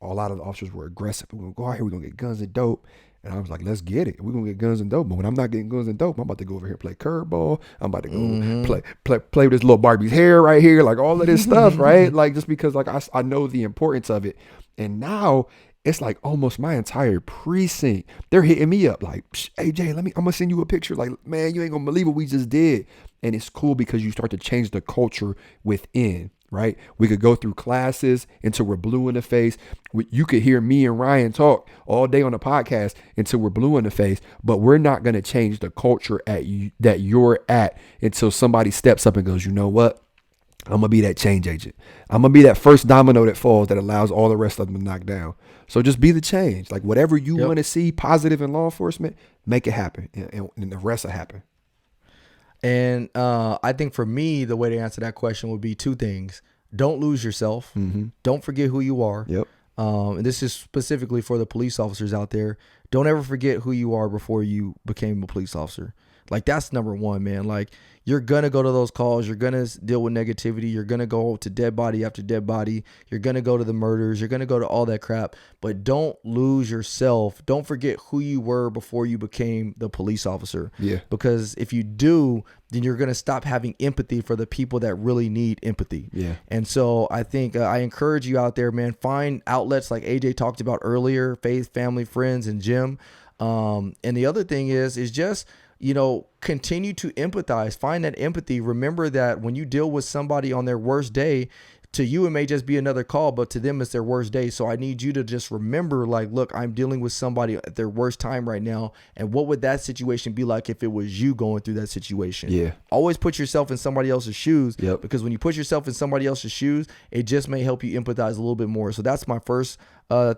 a lot of the officers were aggressive. We're going to go out here, we're going to get guns and dope. And I was like, let's get it. We're going to get guns and dope. But when I'm not getting guns and dope, I'm about to go over here and play curveball. I'm about to go play with this little Barbie's hair right here, like all of this stuff, right? Like just because like I know the importance of it. And now it's like almost my entire precinct. They're hitting me up like, hey Jay, I'm gonna send you a picture. Like, man, you ain't gonna believe what we just did. And it's cool because you start to change the culture within, right? We could go through classes until we're blue in the face. You could hear me and Ryan talk all day on the podcast until we're blue in the face, but we're not gonna change the culture that you're at until somebody steps up and goes, you know what? I'm going to be that change agent. I'm going to be that first domino that falls that allows all the rest of them to knock down. So just be the change. Like whatever you want to see positive in law enforcement, make it happen. And the rest will happen. And I think for me, the way to answer that question would be two things. Don't lose yourself. Mm-hmm. Don't forget who you are. Yep. And this is specifically for the police officers out there. Don't ever forget who you are before you became a police officer. Like that's number one, man. Like you're going to go to those calls. You're going to deal with negativity. You're going to go to dead body after dead body. You're going to go to the murders. You're going to go to all that crap. But don't lose yourself. Don't forget who you were before you became the police officer. Yeah. Because if you do, then you're going to stop having empathy for the people that really need empathy. Yeah. And so I think I encourage you out there, man, find outlets like AJ talked about earlier, faith, family, friends, and gym. And the other thing is just, continue to empathize, find that empathy. Remember that when you deal with somebody on their worst day, to you, it may just be another call, but to them, it's their worst day. So I need you to just remember, like, look, I'm dealing with somebody at their worst time right now. And what would that situation be like if it was you going through that situation? Yeah. Always put yourself in somebody else's shoes. Yep. Because when you put yourself in somebody else's shoes, it just may help you empathize a little bit more. So that's my first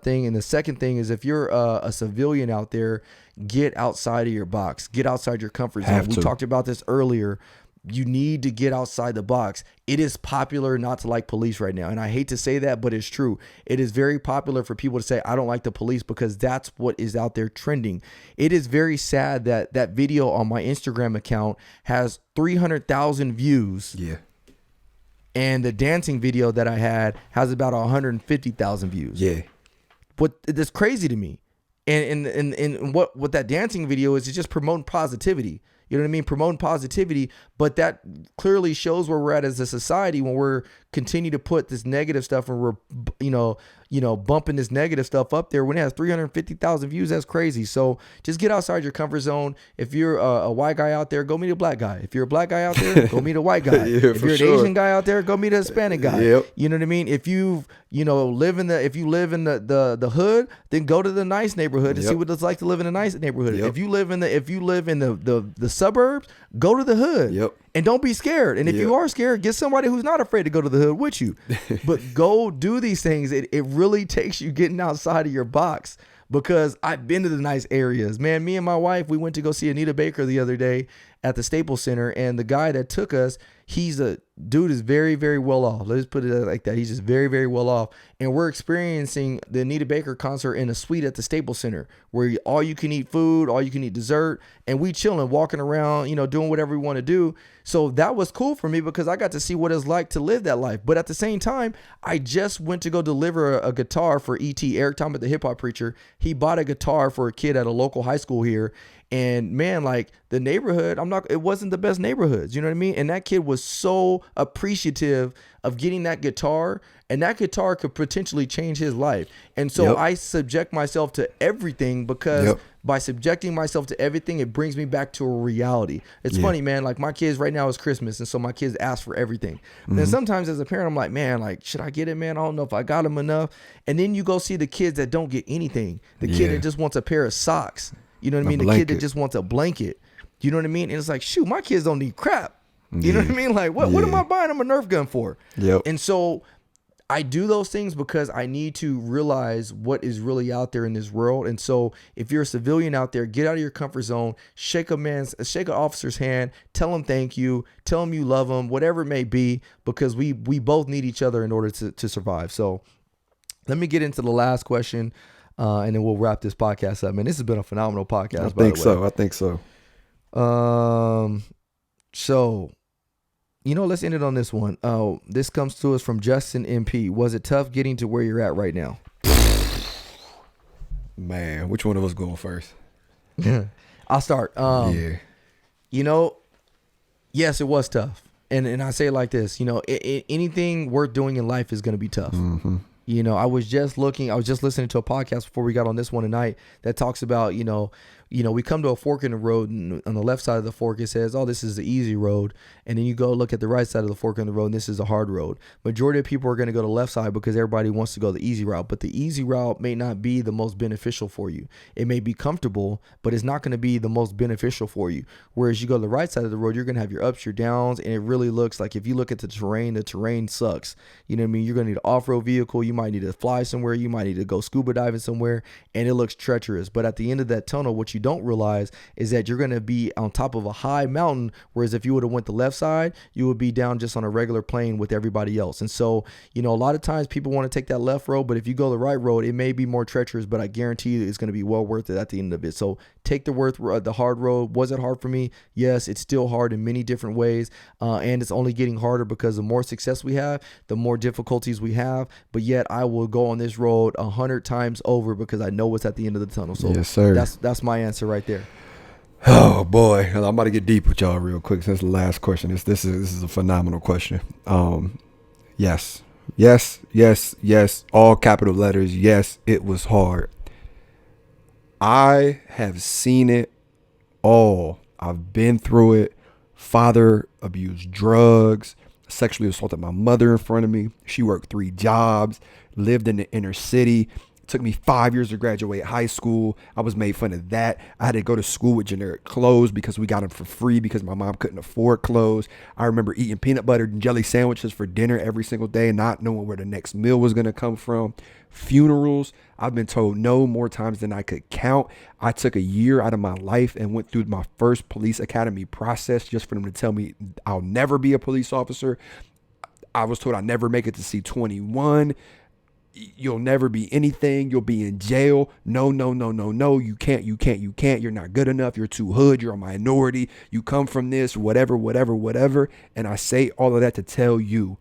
thing. And the second thing is if you're a civilian out there, get outside of your box, get outside your comfort zone. We talked about this earlier. You need to get outside the box. It is popular not to like police right now. And I hate to say that, but it's true. It is very popular for people to say, I don't like the police, because that's what is out there trending. It is very sad that that video on my Instagram account has 300,000 views. Yeah. And the dancing video that I had has about 150,000 views. Yeah. that's crazy to me. And what that dancing video is just promoting positivity. You know what I mean? Promoting positivity, but that clearly shows where we're at as a society when we're continue to put this negative stuff and we're, bumping this negative stuff up there when it has 350,000 views. That's crazy. So just get outside your comfort zone. If you're a white guy out there, go meet a black guy. If you're a black guy out there, go meet a white guy. If you're an Asian guy out there, go meet a Hispanic guy. Yep. You know what I mean? If you live in the hood, then go to the nice neighborhood and see what it's like to live in a nice neighborhood. Yep. If you live in the suburbs, go to the hood. Yep. And don't be scared. And if you are scared, get somebody who's not afraid to go to the hood with you. But go do these things. It really takes you getting outside of your box, because I've been to the nice areas. Man, me and my wife, we went to go see Anita Baker the other day at the Staples Center, and the guy that took us, he's a dude is very, very well off. Let's put it like that. He's just very, very well off. And we're experiencing the Anita Baker concert in a suite at the Staples Center where all you can eat food, all you can eat dessert, and we chilling, walking around, doing whatever we want to do. So that was cool for me because I got to see what it's like to live that life. But at the same time, I just went to go deliver a guitar for E.T. Eric Thomas, the hip hop preacher. He bought a guitar for a kid at a local high school here. And man, like the neighborhood, it wasn't the best neighborhoods, you know what I mean? And that kid was so appreciative of getting that guitar, and that guitar could potentially change his life. And so I subject myself to everything because by subjecting myself to everything, it brings me back to a reality. It's funny, man. Like my kids right now is Christmas. And so my kids ask for everything. Mm-hmm. And sometimes as a parent, I'm like, man, like, should I get it, man? I don't know if I got them enough. And then you go see the kids that don't get anything. The kid that just wants a pair of socks. You know what I mean? The kid that just wants a blanket. You know what I mean? And it's like, shoot, my kids don't need crap. You know what I mean? Like, what am I buying them a Nerf gun for? Yep. And so I do those things because I need to realize what is really out there in this world. And so if you're a civilian out there, get out of your comfort zone, shake an officer's hand, tell him thank you, tell him you love him, whatever it may be, because we both need each other in order to survive. So let me get into the last question. And then we'll wrap this podcast up. Man, this has been a phenomenal podcast. I think so. So, let's end it on this one. This comes to us from Justin MP. Was it tough getting to where you're at right now? Man, which one of us going first? I'll start. Yes, it was tough. And I say it like this, anything worth doing in life is going to be tough. Mm-hmm. I was just listening to a podcast before we got on this one tonight that talks about, we come to a fork in the road, and on the left side of the fork, it says, oh, this is the easy road. And then you go look at the right side of the fork in the road, and this is a hard road. Majority of people are going to go to the left side because everybody wants to go the easy route, but the easy route may not be the most beneficial for you. It may be comfortable, but it's not going to be the most beneficial for you. Whereas you go to the right side of the road, you're going to have your ups, your downs, and it really looks like, if you look at the terrain sucks. You know what I mean? You're going to need an off-road vehicle. You might need to fly somewhere. You might need to go scuba diving somewhere, and it looks treacherous. But at the end of that tunnel, what you don't realize is that you're going to be on top of a high mountain, whereas if you would have went the left side, you would be down just on a regular plane with everybody else. And so, a lot of times people want to take that left road, but if you go the right road, it may be more treacherous, but I guarantee you it's going to be well worth it at the end of it. So take the hard road. Was it hard for me? Yes, it's still hard in many different ways, and it's only getting harder because the more success we have, the more difficulties we have, but yet I will go on this road 100 times over because I know what's at the end of the tunnel. So yes, sir. That's my answer right there. Oh boy, I'm about to get deep with y'all real quick since the last question. This is a phenomenal question. Yes, all capital letters. Yes, it was hard. I have seen it all. I've been through it. Father abused drugs, sexually assaulted my mother in front of me. She worked 3 jobs, lived in the inner city. It took me 5 years to graduate high school. I was made fun of that. I had to go to school with generic clothes because we got them for free because my mom couldn't afford clothes. I remember eating peanut butter and jelly sandwiches for dinner every single day, not knowing where the next meal was going to come from. Funerals, I've been told no more times than I could count. I took a year out of my life and went through my first police academy process just for them to tell me I'll never be a police officer. I was told I'd never make it to C-21. You'll never be anything. You'll be in jail. No. You can't. You're not good enough. You're too hood. You're a minority. You come from this, whatever. And I say all of that to tell you,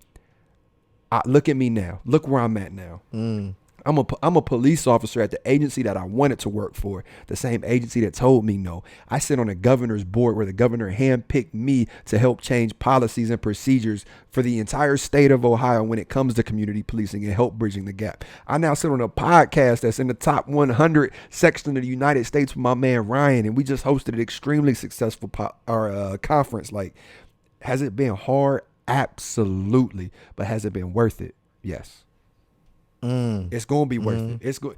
look at me now. Look where I'm at now. I'm a police officer at the agency that I wanted to work for, the same agency that told me no. I sit on a governor's board where the governor handpicked me to help change policies and procedures for the entire state of Ohio when it comes to community policing and help bridging the gap. I now sit on a podcast that's in the top 100 section of the United States with my man Ryan, and we just hosted an extremely successful conference. Like, has it been hard? Absolutely. But has it been worth it? Yes. It's gonna be worth it.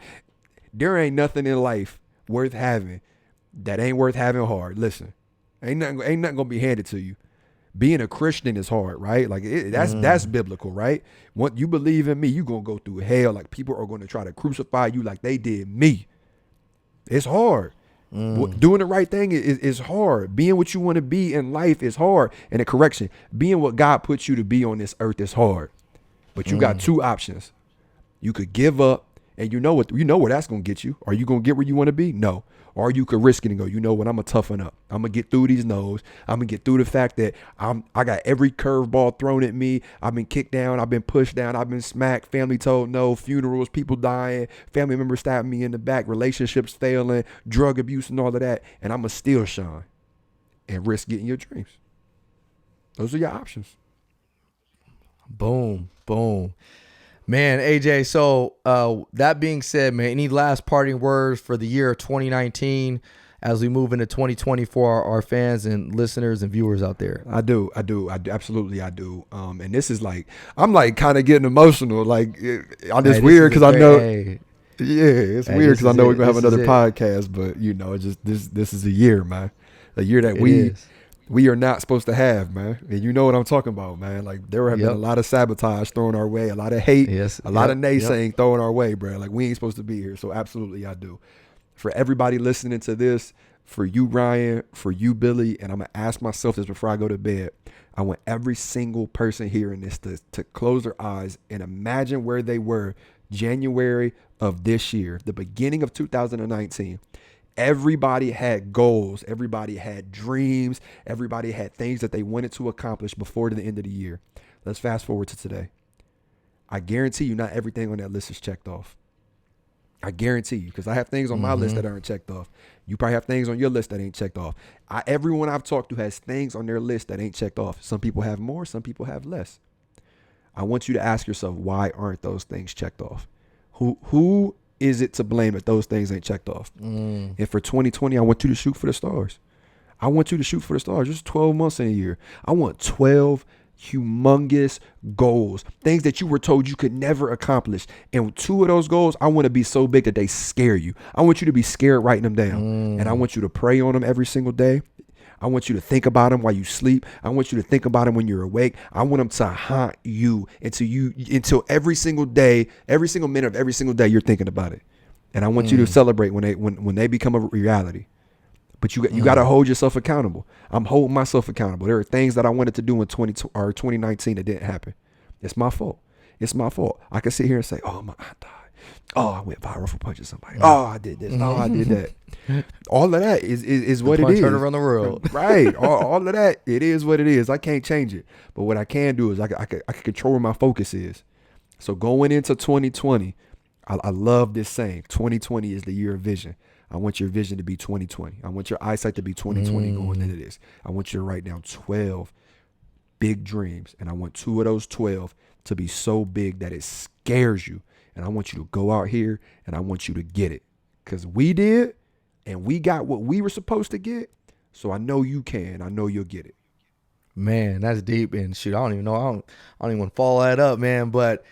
There ain't nothing in life worth having that ain't worth having hard. Listen, ain't nothing gonna be handed to you. Being a Christian is hard, right? Like that's biblical, right? When you believe in me, you gonna go through hell. Like people are gonna try to crucify you like they did me. It's hard. Doing the right thing is hard. Being what you want to be in life is hard. And a correction, being what God puts you to be on this earth is hard. But you got two options. You could give up, and you know where that's gonna get you. Are you gonna get where you want to be? No. Or you could risk it and go, you know what, I'm gonna toughen up. I'm gonna get through these no's. I'm gonna get through the fact that I got every curveball thrown at me. I've been kicked down, I've been pushed down, I've been smacked, family told no, funerals, people dying, family members stabbing me in the back, relationships failing, drug abuse and all of that. And I'm gonna still shine and risk getting your dreams. Those are your options. Boom, boom. Man, AJ, so that being said, man, any last parting words for the year of 2019 as we move into 2020 for our fans and listeners and viewers out there? I do. Absolutely, I do. And this is like, I'm like kind of getting emotional. Like, it's weird because I know, it's weird because I know we're going to have another podcast, but you know, it's just, this is a year, man. A year that we are not supposed to have, man. And you know what I'm talking about, man. Like there have been a lot of sabotage thrown our way, a lot of hate, a lot of naysaying thrown our way, bro. Like we ain't supposed to be here. So absolutely I do. For everybody listening to this, for you, Ryan, for you, Billy, and I'm going to ask myself this before I go to bed. I want every single person hearing this to close their eyes and imagine where they were January of this year, the beginning of 2019. Everybody had goals. Everybody had dreams. Everybody had things that they wanted to accomplish before the end of the year. Let's fast forward to today. I guarantee you not everything on that list is checked off. I guarantee you, because I have things on my list that aren't checked off. You probably have things on your list that ain't checked off. Everyone I've talked to has things on their list that ain't checked off. Some people have more, some people have less. I want you to ask yourself, why aren't those things checked off? Who is it to blame if those things ain't checked off? And for 2020, I want you to shoot for the stars. I want you to shoot for the stars. Just 12 months in a year. I want 12 humongous goals, things that you were told you could never accomplish. And 2 of those goals, I want to be so big that they scare you. I want you to be scared writing them down. And I want you to pray on them every single day. I want you to think about them while you sleep. I want you to think about them when you're awake. I want them to haunt you until every single day, every single minute of every single day, you're thinking about it. And I want you to celebrate when they become a reality. But you got to hold yourself accountable. I'm holding myself accountable. There are things that I wanted to do in 2019 that didn't happen. It's my fault. It's my fault. I can sit here and say, oh, my aunt died. Oh, I went viral for punching somebody. Oh, I did this. Oh, I did that. All of that is what it is. Turn around the world. Right. All of that, it is what it is. I can't change it. But what I can do is I can control where my focus is. So going into 2020, I love this saying. 2020 is the year of vision. I want your vision to be 2020. I want your eyesight to be 2020 going into this. I want you to write down 12 big dreams. And I want 2 of those 12 to be so big that it scares you. And I want you to go out here and I want you to get it. Because we did, and we got what we were supposed to get. So I know you can. I know you'll get it. Man, that's deep. And shoot, I don't even know. I don't even want to follow that up, man. But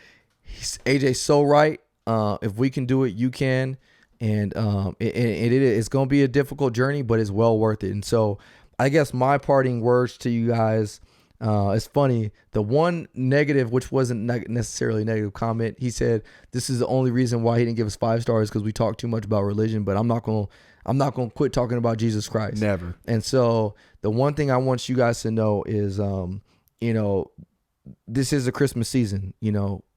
AJ's so right. If we can do it, you can. And it's going to be a difficult journey, but it's well worth it. And so I guess my parting words to you guys, it's funny. The one negative, which wasn't necessarily a negative comment, he said this is the only reason why he didn't give us 5 stars because we talked too much about religion. But I'm not going to quit talking about Jesus Christ. Never. And so the one thing I want you guys to know is, this is a Christmas season.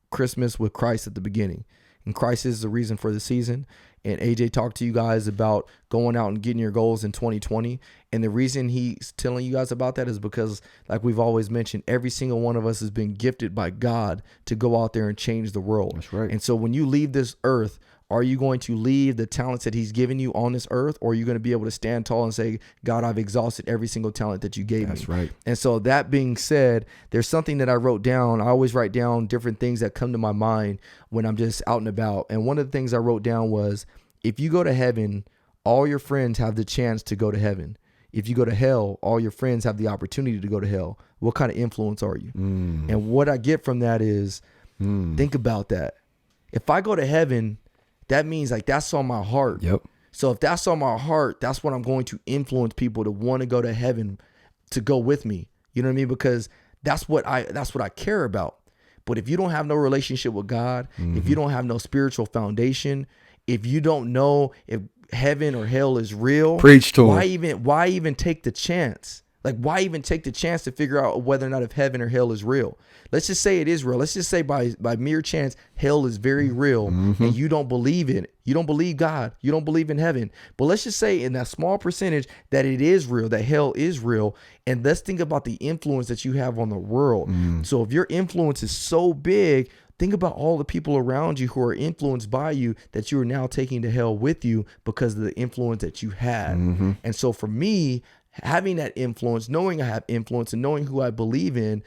Christmas with Christ at the beginning. and Christ is the reason for the season. And AJ talked to you guys about going out and getting your goals in 2020. And the reason he's telling you guys about that is because, like we've always mentioned, every single one of us has been gifted by God to go out there and change the world. That's right. And so when you leave this earth, are you going to leave the talents that he's given you on this earth, or are you going to be able to stand tall and say, God, I've exhausted every single talent that you gave me? That's right. And so that being said, there's something that I wrote down. I always write down different things that come to my mind when I'm just out and about. And one of the things I wrote down was, if you go to heaven, all your friends have the chance to go to heaven. If you go to hell, all your friends have the opportunity to go to hell. What kind of influence are you? And what I get from that is, think about that. If I go to heaven, that means like that's on my heart. Yep. So if that's on my heart, that's what I'm going to influence people to want to go to heaven, to go with me. You know what I mean? Because that's what I care about. But if you don't have no relationship with God, if you don't have no spiritual foundation, if you don't know if heaven or hell is real, preach to him. Why even take the chance? Like, why even take the chance to figure out whether or not if heaven or hell is real? Let's just say it is real. Let's just say by mere chance, hell is very real, and you don't believe in it. You don't believe God. You don't believe in heaven. But let's just say in that small percentage that it is real, that hell is real. And let's think about the influence that you have on the world. So if your influence is so big, think about all the people around you who are influenced by you that you are now taking to hell with you because of the influence that you had. And so for me, having that influence, knowing I have influence and knowing who I believe in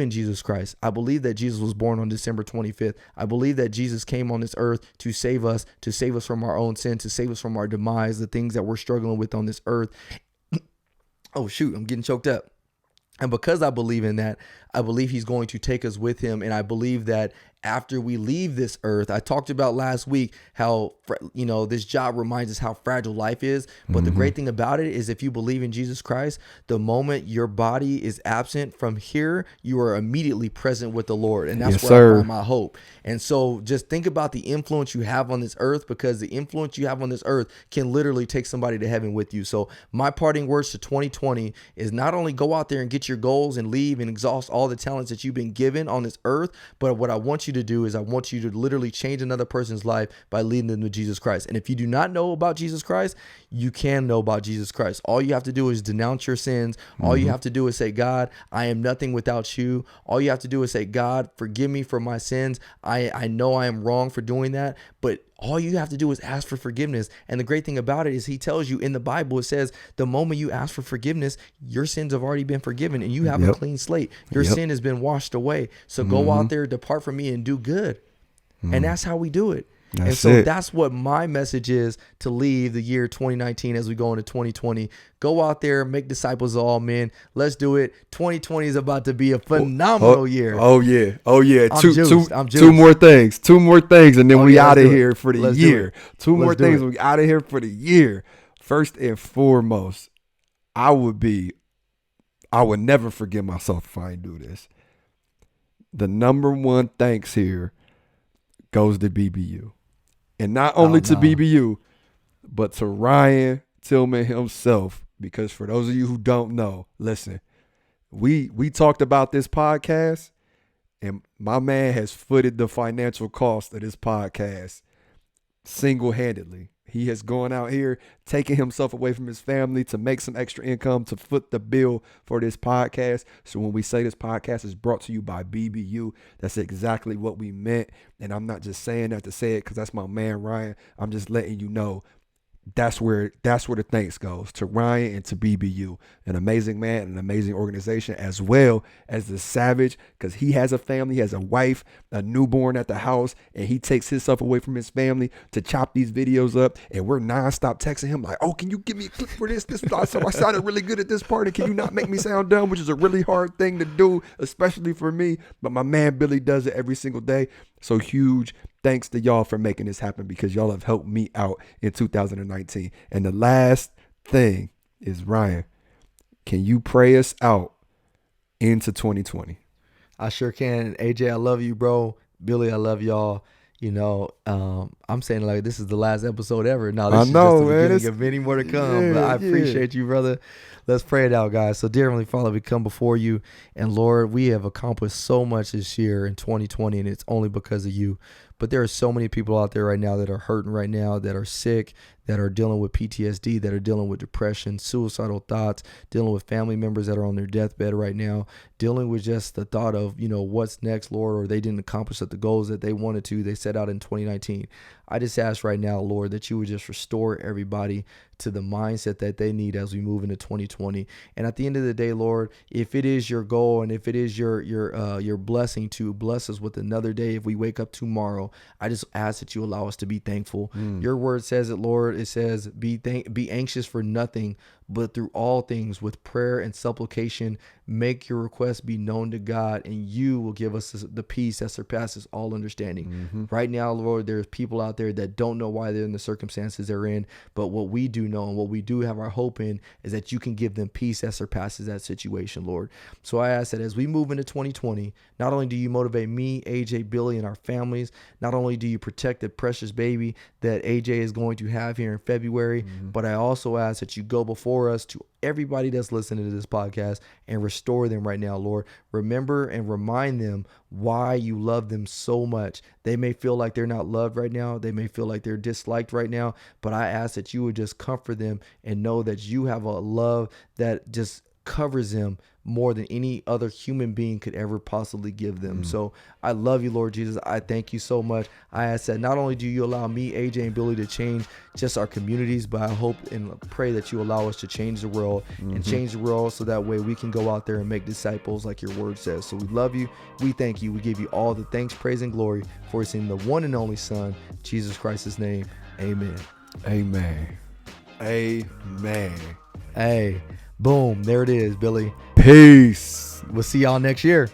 Jesus Christ. I believe that Jesus was born on December 25th. I believe that Jesus came on this earth to save us from our own sin, to save us from our demise, the things that we're struggling with on this earth. Oh, shoot, I'm getting choked up. And because I believe in that, I believe he's going to take us with him. And I believe that after we leave this earth, I talked about last week how, this job reminds us how fragile life is. But the great thing about it is if you believe in Jesus Christ, the moment your body is absent from here, you are immediately present with the Lord. And that's where I find my hope. And so just think about the influence you have on this earth, because the influence you have on this earth can literally take somebody to heaven with you. So my parting words to 2020 is not only go out there and get your goals and leave and exhaust all the talents that you've been given on this earth, but what I want you to do is I want you to literally change another person's life by leading them to Jesus Christ. And if you do not know about Jesus Christ, you can know about Jesus Christ. All you have to do is denounce your sins. All you have to do is say, God, I am nothing without you. All you have to do is say, God, forgive me for my sins. I know I am wrong for doing that, but all you have to do is ask for forgiveness. And the great thing about it is he tells you in the Bible, it says the moment you ask for forgiveness, your sins have already been forgiven and you have a clean slate. Your sin has been washed away. So go out there, depart from me and do good. And that's how we do it. That's what my message is to leave the year 2019 as we go into 2020. Go out there, make disciples of all men. Let's do it. 2020 is about to be a phenomenal year. Oh yeah. I'm juiced. Two more things, and then we out of here for the year. Two more things, we out of here for the year. First and foremost, I would never forgive myself if I ain't do this. The number one thanks here goes to BBU. And not only to BBU, but to Ryan Tillman himself. Because for those of you who don't know, listen, we talked about this podcast, and my man has footed the financial cost of this podcast single-handedly. He has gone out here, taking himself away from his family to make some extra income to foot the bill for this podcast. So when we say this podcast is brought to you by BBU, that's exactly what we meant. And I'm not just saying that to say it because that's my man Ryan. I'm just letting you know that's where the thanks goes to Ryan and to BBU, an amazing man, an amazing organization, as well as the Savage, because he has a family, he has a wife, a newborn at the house, and he takes himself away from his family to chop these videos up, and we're nonstop texting him like, oh, can you give me a clip for this? I sounded really good at this part, and can you not make me sound dumb, which is a really hard thing to do, especially for me, but my man Billy does it every single day. So huge thanks to y'all for making this happen, because y'all have helped me out in 2019. And the last thing is, Ryan, can you pray us out into 2020? I sure can. AJ, I love you, bro. Billy, I love y'all. I I'm saying like this is the last episode ever. No, this is know, just the man. beginning of many more to come. But I appreciate you, brother. Let's pray it out, guys. So, dear Heavenly Father, we come before you. And, Lord, we have accomplished so much this year in 2020, and it's only because of you. But there are so many people out there right now that are hurting right now, that are sick, that are dealing with PTSD, that are dealing with depression, suicidal thoughts, dealing with family members that are on their deathbed right now, dealing with just the thought of, what's next, Lord, or they didn't accomplish the goals that they wanted to, they set out in 2019. I just ask right now, Lord, that you would just restore everybody to the mindset that they need as we move into 2020. And at the end of the day, Lord, if it is your goal and if it is your blessing to bless us with another day, if we wake up tomorrow, I just ask that you allow us to be thankful. Your word says it, Lord. It says, be anxious for nothing, but through all things with prayer and supplication, make your requests be known to God, and you will give us the peace that surpasses all understanding. Right now, Lord, there's people out there that don't know why they're in the circumstances they're in, but what we do know and what we do have our hope in is that you can give them peace that surpasses that situation, Lord. So I ask that as we move into 2020, not only do you motivate me, AJ, Billy, and our families, not only do you protect the precious baby that AJ is going to have here in February, but I also ask that you go before us to everybody that's listening to this podcast and restore them right now, Lord. Remember and remind them why you love them so much. They may feel like they're not loved right now. They may feel like they're disliked right now, but I ask that you would just comfort them and know that you have a love that just covers them more than any other human being could ever possibly give them. So I love you, Lord Jesus. I thank you so much. I ask that not only do you allow me, AJ, and Billy to change just our communities, but I hope and pray that you allow us to change the world and change the world so that way we can go out there and make disciples like your word says. So we love you. We thank you. We give you all the thanks, praise, and glory for it's in the one and only Son, Jesus Christ's name. Amen. Amen. Amen. Hey, boom. There it is, Billy. Peace. We'll see y'all next year.